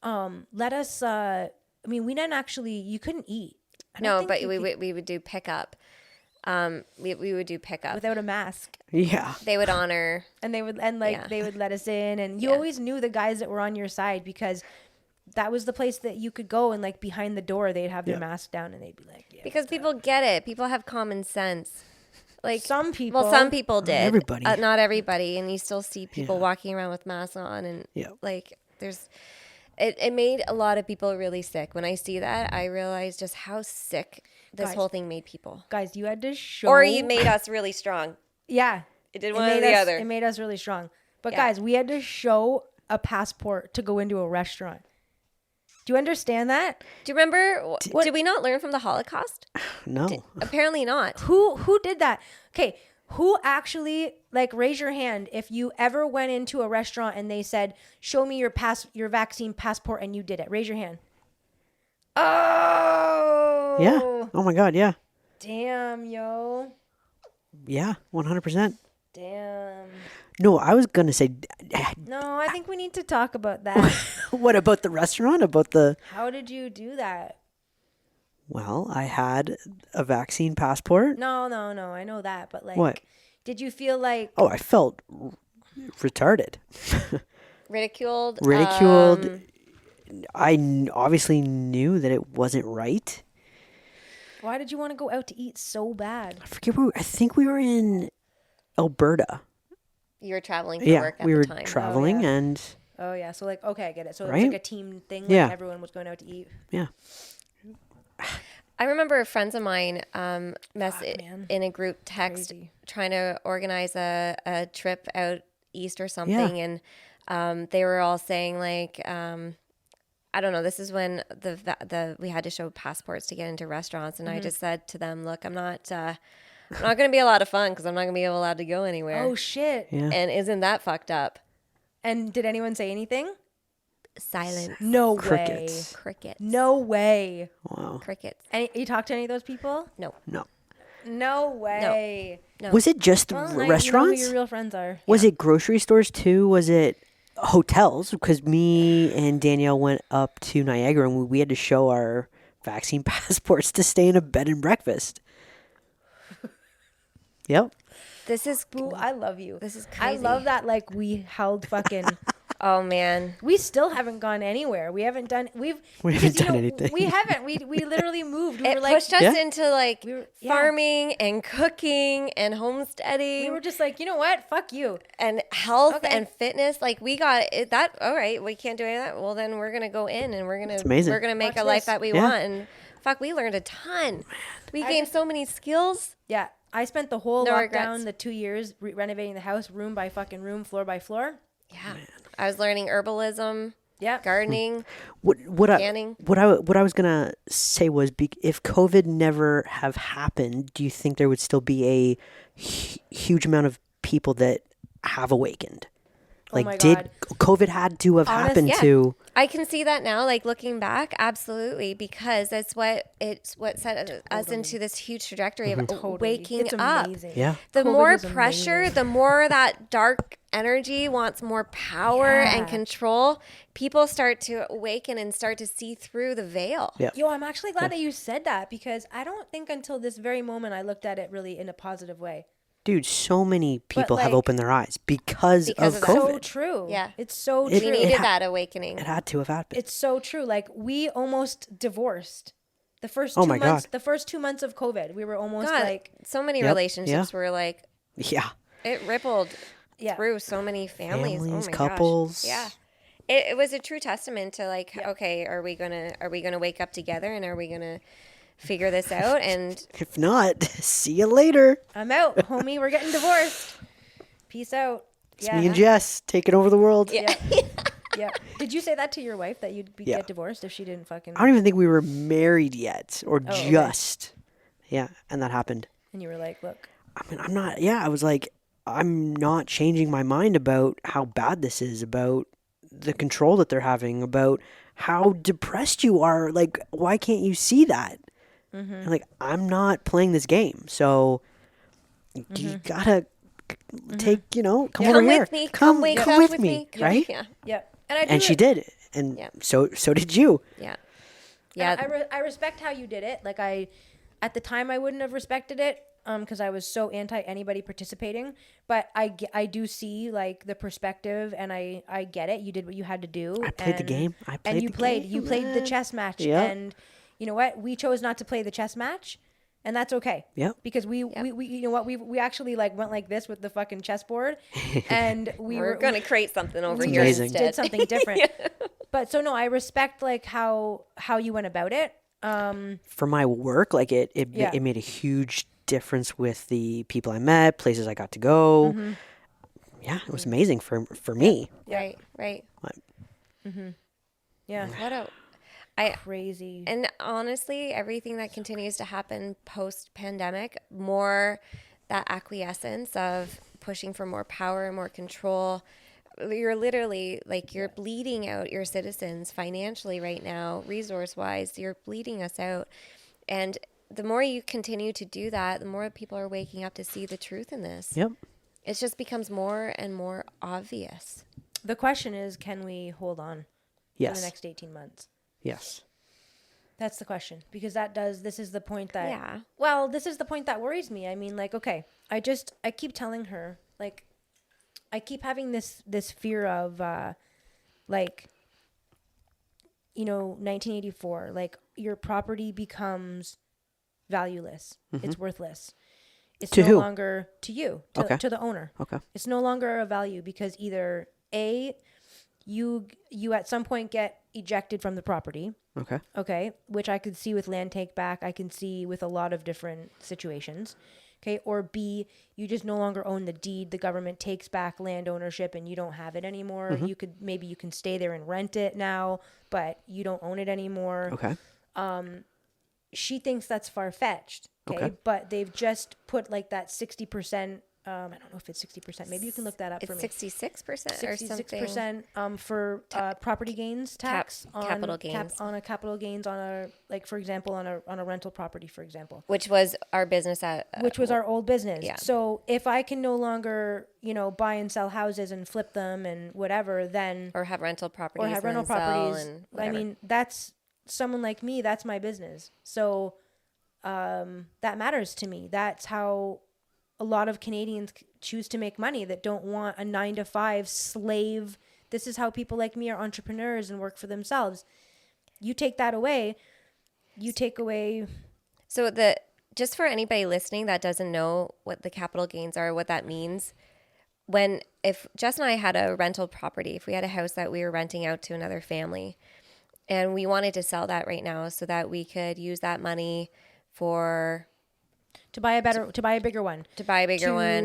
let us. I mean, we didn't actually. You couldn't eat. No, but we would do pickup. We would do pickup without a mask. Yeah. They would honor, and they would they would let us in, and you always knew the guys that were on your side because that was the place that you could go, and like behind the door they'd have their mask down and they'd be like, because people get it. People have common sense. Like some people. Well, some people did. Everybody. Not everybody, and you still see people walking around with masks on, and like there's. It made a lot of people really sick. When I see that, I realize just how sick this whole thing made people. Guys, you had to show. Or you made us really strong. Yeah. It did one or the other. It made us really strong. But guys, we had to show a passport to go into a restaurant. Do you understand that? Do you remember? Did we not learn from the Holocaust? No. Apparently not. Who did that? Okay. Who actually, like, raise your hand if you ever went into a restaurant and they said, show me your vaccine passport, and you did it. Raise your hand. Oh. Yeah. Oh my God. Yeah. Damn, yo. Yeah. 100%. Damn. No, I was gonna say. No, I think we need to talk about that. What about the restaurant? About the? How did you do that? Well, I had a vaccine passport. No. I know that, but like, What? Did you feel like? Oh, I felt retarded. Ridiculed. I obviously knew that it wasn't right. Why did you want to go out to eat so bad? I forget where. I think we were in Alberta. You were traveling for work at we the were time. traveling, and Oh yeah, so like, okay, I get it. So it was Right? like a team thing. Like Yeah. everyone was going out to eat. yeah, I remember friends of mine man. in a group text Crazy. trying to organize a trip out east or something, and they were all saying like, I don't know. This is when we had to show passports to get into restaurants, and I just said to them, "Look, I'm not going to be a lot of fun because I'm not going to be allowed to go anywhere." Oh shit! yeah. And isn't that fucked up? And did anyone say anything? Silence. No Crickets. way. Crickets. No way. Wow. Crickets. You talked to any of those people? No. No. No way. No. Was it just Well, now you know who restaurants? your real friends are. Was it grocery stores too? Was it hotels? Because me and Danielle went up to Niagara and we had to show our vaccine passports to stay in a bed and breakfast. Yep. This is Boo, I love you. This is I crazy. love that. Like we held fucking Oh man. We still haven't gone anywhere. We haven't done. We because, haven't done anything. We haven't. We literally moved. We It were like, pushed us Yeah. into like yeah. farming and cooking and homesteading we were just like, you know what? Fuck you. and health Okay. and fitness. Like we got it, that. All right, we can't do any of that. Well, then we're gonna go in and we're amazing. gonna make Watch a life this. that we Yeah. want. And fuck, we learned a ton. We gained so many skills. Yeah, I spent the whole No lockdown, regrets. the 2 years renovating the house, room by fucking room, floor by floor. Yeah, I was learning herbalism, Yeah, gardening. What Canning. I was gonna say was, if COVID never have happened, do you think there would still be a huge amount of people that have awakened? Like, my did God. COVID had to have happened Yeah. to? I can see that now, like looking back, absolutely, because that's what set us into this huge trajectory of waking it's up. amazing. Yeah. The COVID more was pressure, amazing. the more that dark energy wants more power and Yeah. control. People start to awaken and start to see through the veil. Yeah. Yo, I'm actually glad that you said that because I don't think until this very moment I looked at it really in a positive way. Dude, so many people have like- opened their eyes because Because of of that. COVID. So true. Yeah. It's so It- true. We needed ha- that awakening. It had to have happened. It's so true. Like we almost divorced. The first Oh 2 my months. God. The first 2 months of COVID, we were almost God, like, so many Yep, relationships yeah. were like, Yeah. it rippled yeah. through so many families. Families, oh my couples. Gosh. Yeah. It was a true testament to like, okay, are we gonna wake up together and are we gonna figure this out? And If not, see you later. I'm out, homie. We're getting divorced. Peace out. It's me and Jess taking over the world. yeah. Yeah. Did you say that to your wife that you'd Yeah. get divorced if she didn't fucking? I don't even think we were married yet, or okay. just. Yeah, and that happened. And you were like, look. I mean, I'm not. Yeah, I was like, I'm not changing my mind about how bad this is, about the control that they're having, about how depressed you are. Like, why can't you see that? And like, I'm not playing this game, so you gotta take. Come over Come here. with me. Come wake up with with me, me. right? Yeah. Yeah. And I do And she did, and Yeah. so did you. Yeah. Yeah. Yeah. I respect how you did it. Like at the time I wouldn't have respected it because I was so anti anybody participating. But I do see like the perspective and I get it. You did what you had to do. I played the game. You played the chess match. Yeah. And you know what? We chose not to play the chess match. And that's okay. Yep. Because we you know what, we actually like went like this with the fucking chessboard and We're gonna create something over It's here amazing. instead. did something different. But so no, I respect like how you went about it. For my work, like it Yeah. it made a huge difference with the people I met, places I got to go. Yeah, it was amazing for me. Right. Right. Yeah. What a Crazy. And honestly, everything that continues to happen post pandemic, more that acquiescence of pushing for more power and more control. You're literally like you're bleeding out your citizens financially right now, resource wise. You're bleeding us out. And the more you continue to do that, the more people are waking up to see the truth in this. Yep. It just becomes more and more obvious. The question is, can we hold on for Yes. the next 18 months? Yes. That's the question. Because this is the point that, Yeah. well, this is the point that worries me. I mean, like, okay, I keep telling her, like, I keep having this fear of, like, 1984, like your property becomes valueless. It's worthless. It's To no who? longer to you, Okay. to the owner. Okay. It's no longer a value because either A, you at some point get ejected from the property, Okay. okay, which I could see with land take back, I can see with a lot of different situations, okay, or B, you just no longer own the deed, the government takes back land ownership and you don't have it anymore. You can stay there and rent it now, but you don't own it anymore. Okay. She thinks that's far-fetched, okay? But they've just put like that 60%, I don't know if it's 60%, maybe you can look that up for It's me. 66% or something. 66% for property gains tax on capital gains. on a capital gains on a, like, for example, on a rental property, for example, Which was our business at which was our old business. yeah. So if I can no longer buy and sell houses and flip them and whatever, then or have rental properties or have rental and then sell properties, and I whatever. mean, that's someone like me, that's my business. So that matters to me. That's how a lot of Canadians choose to make money that don't want a 9-to-5 slave This is how people like me are entrepreneurs and work for themselves. You take that away, you take away. So just for anybody listening that doesn't know what the capital gains are, what that means, if Jess and I had a rental property, if we had a house that we were renting out to another family, and we wanted to sell that right now so that we could use that money to buy a bigger one,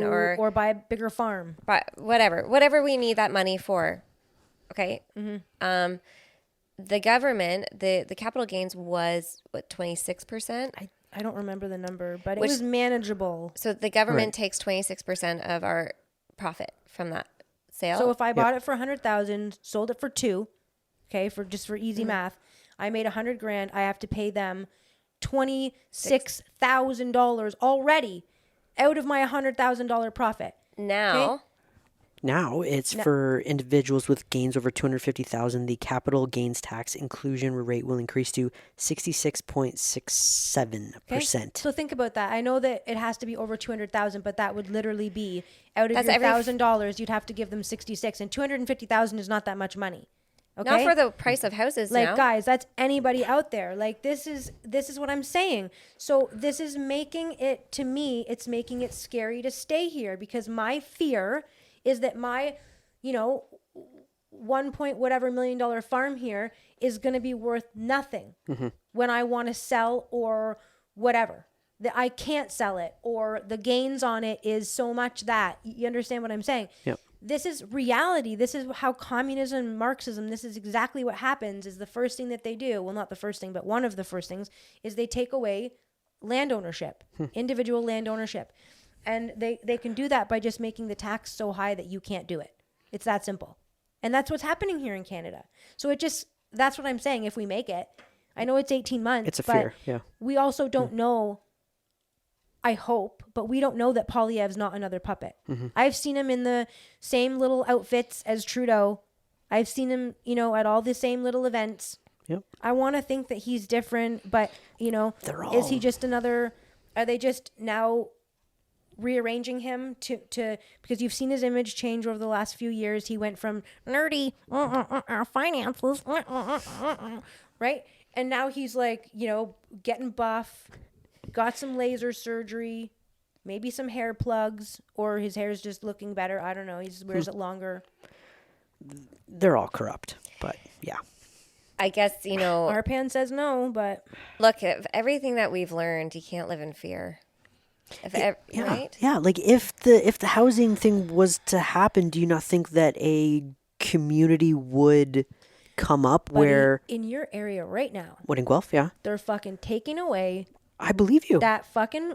or buy a bigger farm, but whatever we need that money for. Okay. Mm-hmm. The government, the capital gains was what, 26%? I don't remember the number, but it was manageable. So the government takes 26% of our profit from that sale. So if I bought it for 100,000, sold it for 2, okay, for easy math, I made $100,000. I have to pay them $26,000 already out of my $100,000 profit. Now it's for individuals with gains over 250,000. The capital gains tax inclusion rate will increase to 66.67%. Okay? So think about that. I know that it has to be over 200,000, but that would literally be out of your $1,000, you'd have to give them 66, and 250,000 is not that much money. Okay? Not for the price of houses now. Guys, that's anybody out there. This is what I'm saying. So this is making it, to me, it's making it scary to stay here, because my fear is that my, $1 million farm here is going to be worth nothing when I want to sell or whatever. That I can't sell it, or the gains on it is so much that, you understand what I'm saying? Yep. This is reality. This is how communism, Marxism, this is exactly what happens. Is the first thing that they do, well, not the first thing, but one of the first things, is they take away land ownership, individual land ownership. And they can do that by just making the tax so high that you can't do it. It's that simple. And that's what's happening here in Canada. So that's what I'm saying. If we make it, I know it's 18 months. It's a fear, yeah. We also don't know, I hope, but we don't know that Poilievre's not another puppet. I've seen him in the same little outfits as Trudeau. I've seen him, at all the same little events. Yep. I want to think that he's different, but, is he just are they just now rearranging him to because you've seen his image change over the last few years. He went from nerdy finances, right? And now he's like, getting buff, got some laser surgery, maybe some hair plugs, or his hair's just looking better. I don't know. He just wears it longer. They're all corrupt, but yeah. I guess, Arpan says no, but look, if everything that we've learned, you can't live in fear. Right? Yeah. Like if the housing thing was to happen, do you not think that a community would come up where in your area right now, what, in Guelph? Yeah, they're fucking taking away. I believe you. That fucking,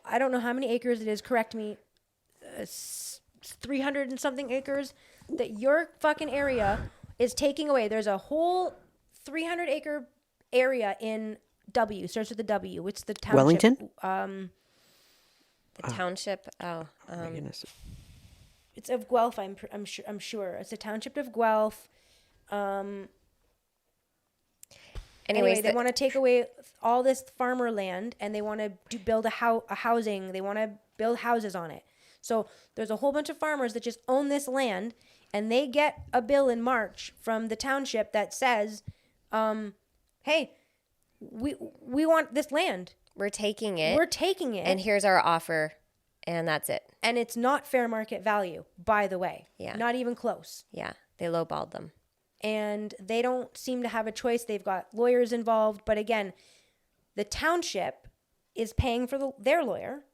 I don't know how many acres it is. Correct me. 300 and something acres that your fucking area is taking away. There's a whole 300 acre area in W. Starts with a W. It's the township. Wellington. The township. My goodness. It's of Guelph. I'm sure it's a township of Guelph. Anyway, they want to take away all this farmer land, and they want to build a housing. They want to build houses on it. So there's a whole bunch of farmers that just own this land, and they get a bill in March from the township that says, "Hey, we want this land. We're taking it. And here's our offer." And that's it. And it's not fair market value, by the way. Yeah. Not even close. Yeah. They lowballed them. And they don't seem to have a choice. They've got lawyers involved. But again, the township is paying for their lawyer.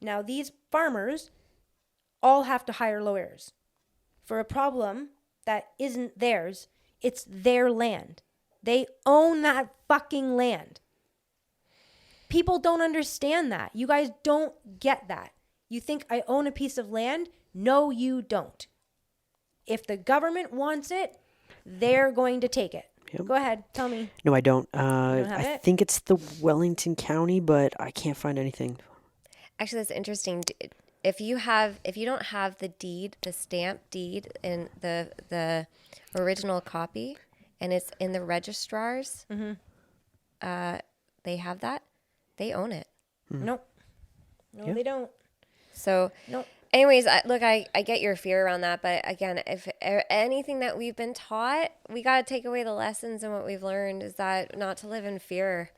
Now, these farmers all have to hire lawyers for a problem that isn't theirs. It's their land. They own that fucking land. People don't understand that. You guys don't get that. You think I own a piece of land? No, you don't. If the government wants it, they're going to take it. Yep. Go ahead. Tell me. No, I don't. I think it's the Wellington County, but I can't find anything. Actually, that's interesting. If you don't have the deed, the stamp deed in the original copy, and it's in the registrars, they have that. They own it. Nope. No, they don't. So, nope. Anyways, I get your fear around that, but again, if anything that we've been taught, we got to take away the lessons and what we've learned is that not to live in fear.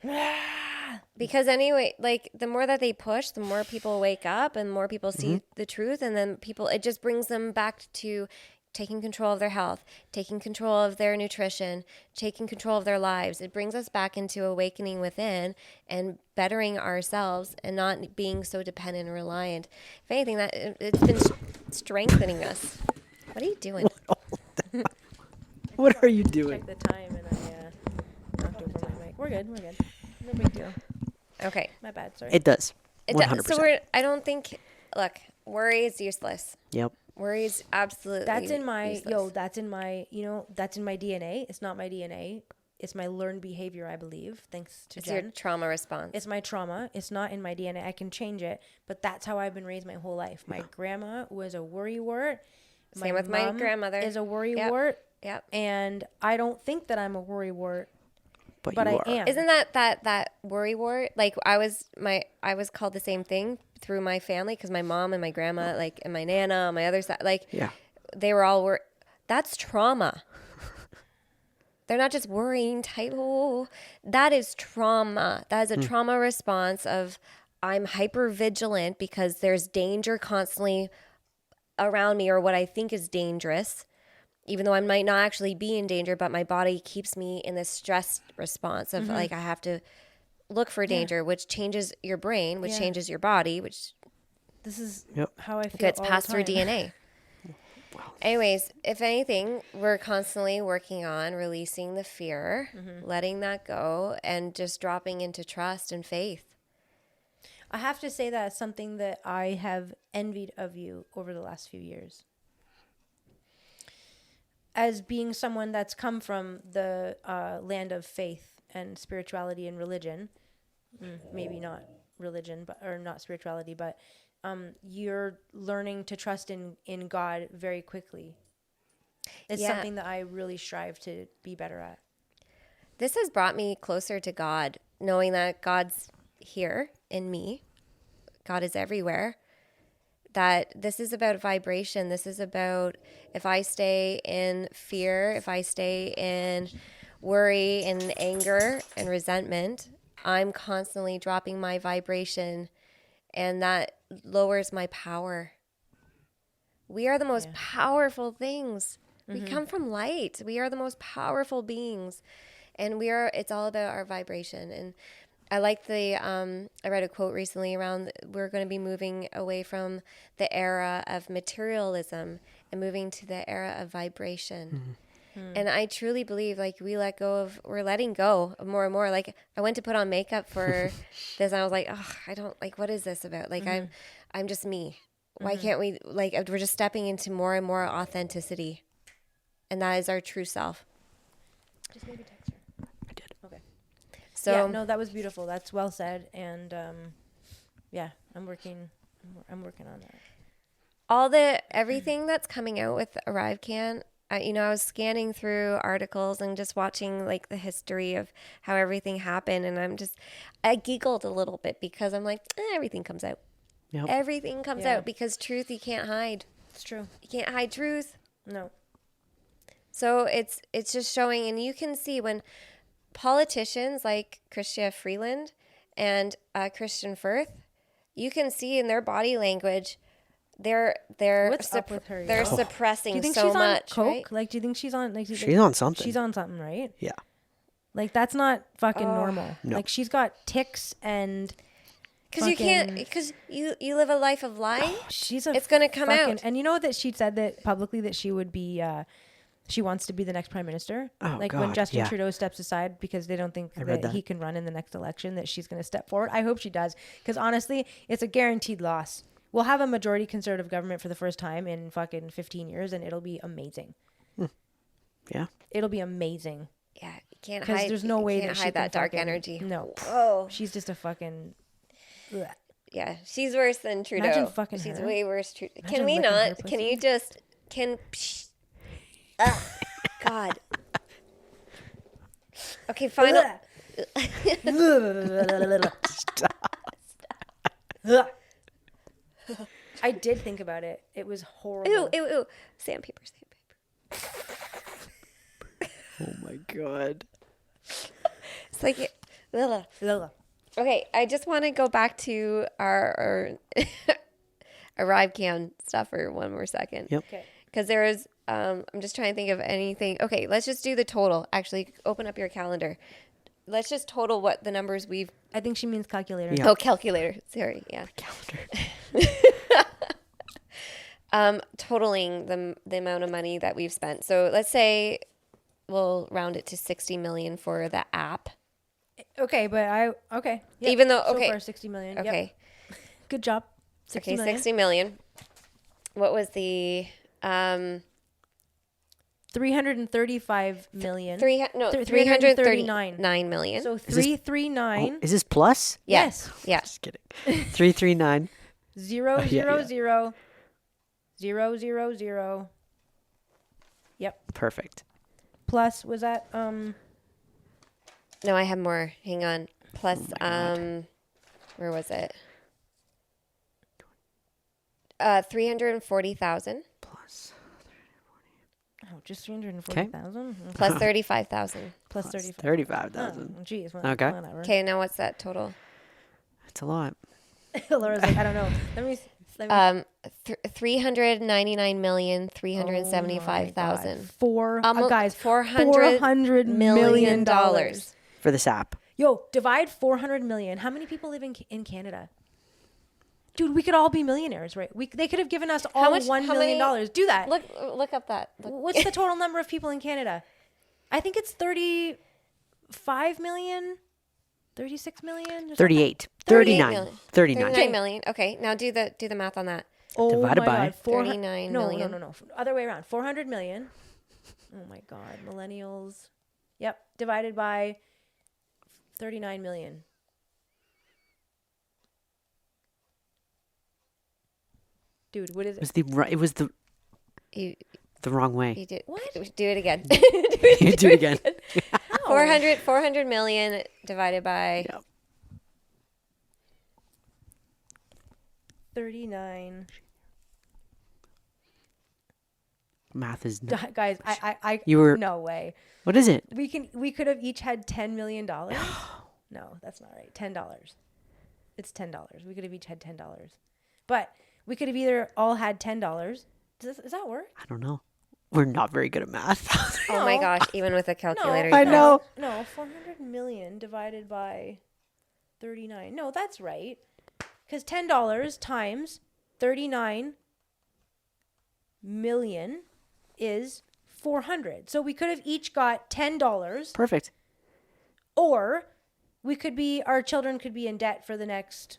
Because anyway, like the more that they push, the more people wake up and more people see the truth, and then it just brings them back to taking control of their health, taking control of their nutrition, taking control of their lives. It brings us back into awakening within and bettering ourselves and not being so dependent and reliant. If anything, that it's been strengthening us. What are you doing? What are you doing? Check the time and I knocked over my mic. We're good. No big deal. Okay. My bad. Sorry. It does. 100%. So I don't think. Look, worry is useless. Yep. Worry is absolutely. That's in my useless. That's in my that's in my DNA. It's not my DNA. It's my learned behavior, I believe. Thanks to It's Jen. your trauma response. It's my trauma. It's not in my DNA. I can change it, but that's how I've been raised my whole life. My grandma was a worrywart. Same with my mom grandmother. is a worrywart. Yep. And I don't think that I'm a worrywart, but you I are. am. Isn't that worrywart? Like I was called the same thing through my family because my mom and my grandma, like, and my nana on my other side, like, Yeah. they were all that's trauma. They're not just worrying type. Oh, that is trauma. That is a trauma response of I'm hyper vigilant because there's danger constantly around me or what I think is dangerous, even though I might not actually be in danger, but my body keeps me in this stress response of like I have to look for danger, which changes your brain, which changes your body, which This is Yep. how I feel. gets all passed the through time. DNA. Anyways, if anything, we're constantly working on releasing the fear, letting that go, and just dropping into trust and faith. I have to say that's something that I have envied of you over the last few years. As being someone that's come from the land of faith and spirituality and religion, maybe not religion, but or not spirituality, but you're learning to trust in God very quickly. It's Yeah. something that I really strive to be better at. This has brought me closer to God, knowing that God's here in me. God is everywhere. That this is about vibration. This is about if I stay in fear, if I stay in worry and anger and resentment, I'm constantly dropping my vibration, and that lowers my power. We are the most powerful things. We come from light. We are the most powerful beings. And it's all about our vibration. And I like I read a quote recently around we're going to be moving away from the era of materialism and moving to the era of vibration. And I truly believe like we're letting go of more and more. Like I went to put on makeup for this and I was like, oh, I don't like, what is this about? Like I'm just me. Why can't we, like, we're just stepping into more and more authenticity. And that is our true self. Just maybe text her. I did. Okay. So yeah, no, that was beautiful. That's well said. And yeah, I'm working on that. Everything that's coming out with arrivecan, I was scanning through articles and just watching like the history of how everything happened, and I giggled a little bit because I'm like, everything comes out. Yep. Everything comes out because truth you can't hide. It's true. You can't hide truth. No. So it's just showing, and you can see when politicians like Chrystia Freeland and Christian Firth, you can see in their body language, they're What's up with her, they're y'all? suppressing Do you think so she's on much, coke? right? Like, do you think she's on like? She's on something. She's on something, right? Yeah. Like that's not fucking normal. No. Like she's got tics and. Because you can't, because you live a life of lying. It's gonna come out. And you know that she said that publicly that she would be, she wants to be the next prime minister. Oh, like when God, Justin yeah. Trudeau steps aside because they don't think read that he that. can run in the next election, that she's going to step forward. I hope she does, because honestly, it's a guaranteed loss. We'll have a majority conservative government for the first time in fucking 15 years, and it'll be amazing. Yeah. It'll be amazing. Yeah, you can't Because hide. there's no way you can't that she hide that can dark fucking- energy. No. Oh, She's just a fucking. Ugh. yeah, she's worse than Trudeau. Imagine fucking she's her. way worse. Imagine Can we licking her not? pussy. Can you just? Ugh, God. Okay, final. did think about it. It was horrible. Ew, ew, ew. Sandpaper. Oh my god. It's like, ugh. Ugh. Okay, I just want to go back to our arrivecan stuff for one more second. Yep. Okay. Because there is, I'm just trying to think of anything. Okay, let's just do the total. Actually, open up your calendar. Let's just total what the numbers we've. I think she means calculator. Yeah. Oh, calculator. Sorry. Yeah. Calendar. Totaling the amount of money that we've spent. So let's say we'll round it to 60 million for the app. Okay, but okay. Yep. Even though, So okay. far 60 million. Yep. Okay. Good job. 60 Okay, million. 60 million. What was the 335 million. 339 million. So this- 339. Oh, is this plus? Yes. Yeah. Just kidding. 339. 0 yeah, 0 yeah. 0 0 0 0. Yep. Perfect. Plus was that No, I have more. Hang on. Plus, Oh my God. where was it? 340,000 Plus. just 340,000 plus 35,000. plus 35. 35,000. Oh, geez. Well, Okay. Whatever. Okay, now what's that total? That's a lot. Laura's like, I don't know. Let me 399,375,000. Guys, $400 million dollars. For this app. Yo, divide 400 million. How many people live in Canada? Dude, we could all be millionaires, right? They could have given us all much- $1 how million. many- Do that. Look up that. What's the total number of people in Canada? I think it's 35 million, 36 million. or something. 38. 38 39. million. 39. 39 million. Okay, now do the math on that. Oh Divided my by God, 39 no, million. No. Other way around. 400 million. Oh my God. Millennials. Yep. Divided by 39 million. Dude, what is It was it? it was the You wrong way. did What? Do it again. You do it again. 400 million divided by Yep. 39. Math is Guys, I You were- no way. What is it? We could have each had $10 million. No, that's not right. $10. It's $10. We could have each had $10. But we could have either all had $10. Does that work? I don't know. We're not very good at math. Oh my No. gosh, even with a calculator. I you can't. know. No, 400 million divided by 39. No, that's right. Because $10 times 39 million is 400. So we could have each got $10, Perfect. or our children could be in debt for the next.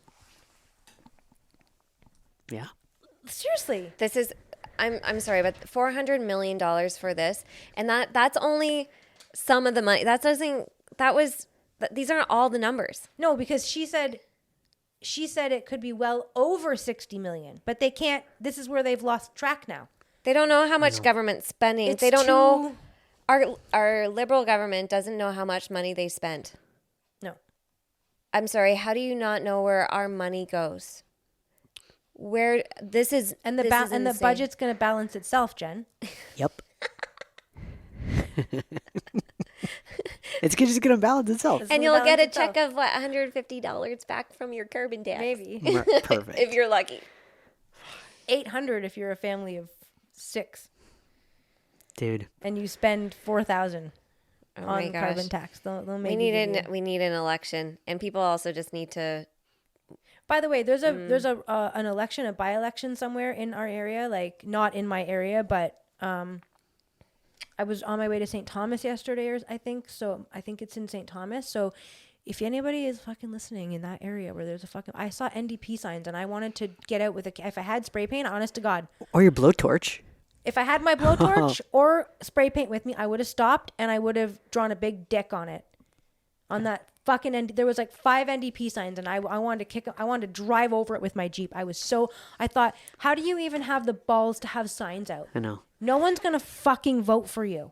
Yeah. Seriously. This is I'm sorry, but $400 million for this, and that's only some of the money. These aren't all the numbers. No, because she said it could be well over 60 million, but they can't. This is where they've lost track now. They don't know how much government spending. It's They don't know. too- Our liberal government doesn't know how much money they spent. No. I'm sorry. How do you not know where our money goes? Where this is And the this is and the insane. budget's going to balance itself, Jen. Yep. It's just going to balance itself. And gonna you'll get a balance check itself. of what, $150 back from your carbon tax. Maybe. Perfect. If you're lucky. 800 if you're a family of 6 Dude. and you spend 4,000 Oh my on gosh. carbon tax. They'll We maybe need give you- we need an election, and people also just need to. By the way, there's an election, a by-election somewhere in our area, like not in my area, but I was on my way to St. Thomas yesterday, I think it's in St. Thomas. So if anybody is fucking listening in that area where there's I saw NDP signs and I wanted to get out if I had spray paint, honest to God, Or your blowtorch. if I had my blowtorch or spray paint with me, I would have stopped and I would have drawn a big dick on it. On that fucking there was like 5 NDP signs and I wanted to I wanted to drive over it with my Jeep. I thought, how do you even have the balls to have signs out? I know. No one's going to fucking vote for you.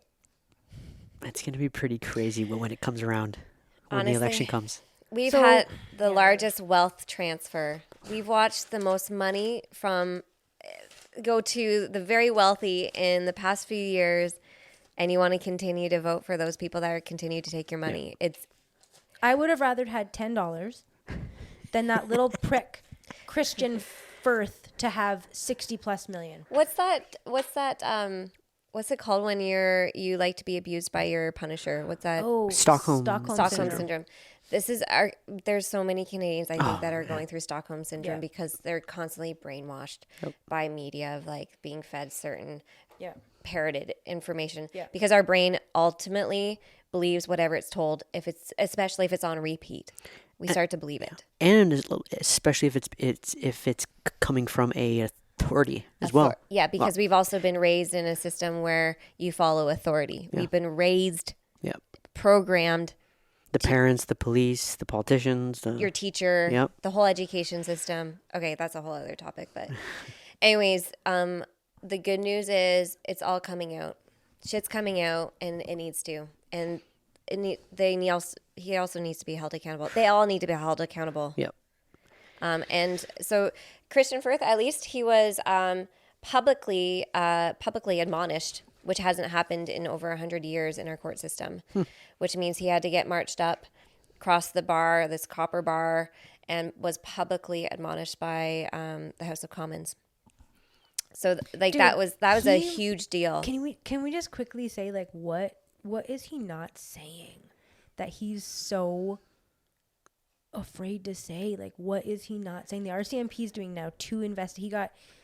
It's going to be pretty crazy when it comes around. When the Honestly. election comes. We've had the largest wealth transfer. We've watched the most money from go to the very wealthy in the past few years, and you want to continue to vote for those people that are continue to take your money. I would have rather had $10 than that little prick Christian Firth to have 60 plus million. What's that? What's it called when you like to be abused by your punisher? What's that? Oh, Stockholm Stockholm syndrome. There's so many Canadians I think that are going through Stockholm syndrome because they're constantly brainwashed by media of like being fed certain parroted information because our brain ultimately believes whatever it's told, especially if it's on repeat. We start to believe it. And especially if it's coming from a authority as well. Yeah, because we've also been raised in a system where you follow authority. We've been raised, programmed. The parents, the police, the politicians, your teacher, the whole education system. Okay, that's a whole other topic. But anyways, the good news is it's all coming out. Shit's coming out, and it needs to. And he also needs to be held accountable. They all need to be held accountable. Yep. And so Christian Firth, at least he was publicly admonished, which hasn't happened in over 100 years in our court system, which means he had to get marched up, cross the bar, this copper bar, and was publicly admonished by the House of Commons. So Dude, that was a huge deal. Can we just quickly say like what is he not saying that he's so afraid to say? Like, what is he not saying? The RCMP is doing now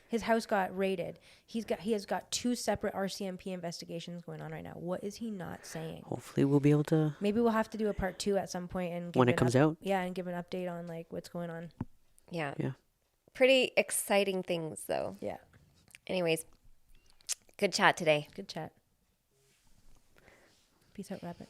his house got raided. He has got 2 separate RCMP investigations going on right now. What is he not saying? Hopefully we'll be able to. Maybe we'll have to do a part 2 at some point and when it comes out. Yeah, and give an update on like what's going on. Yeah. Pretty exciting things though. Yeah. Anyways, good chat today. Good chat. Peace out, Rabbit.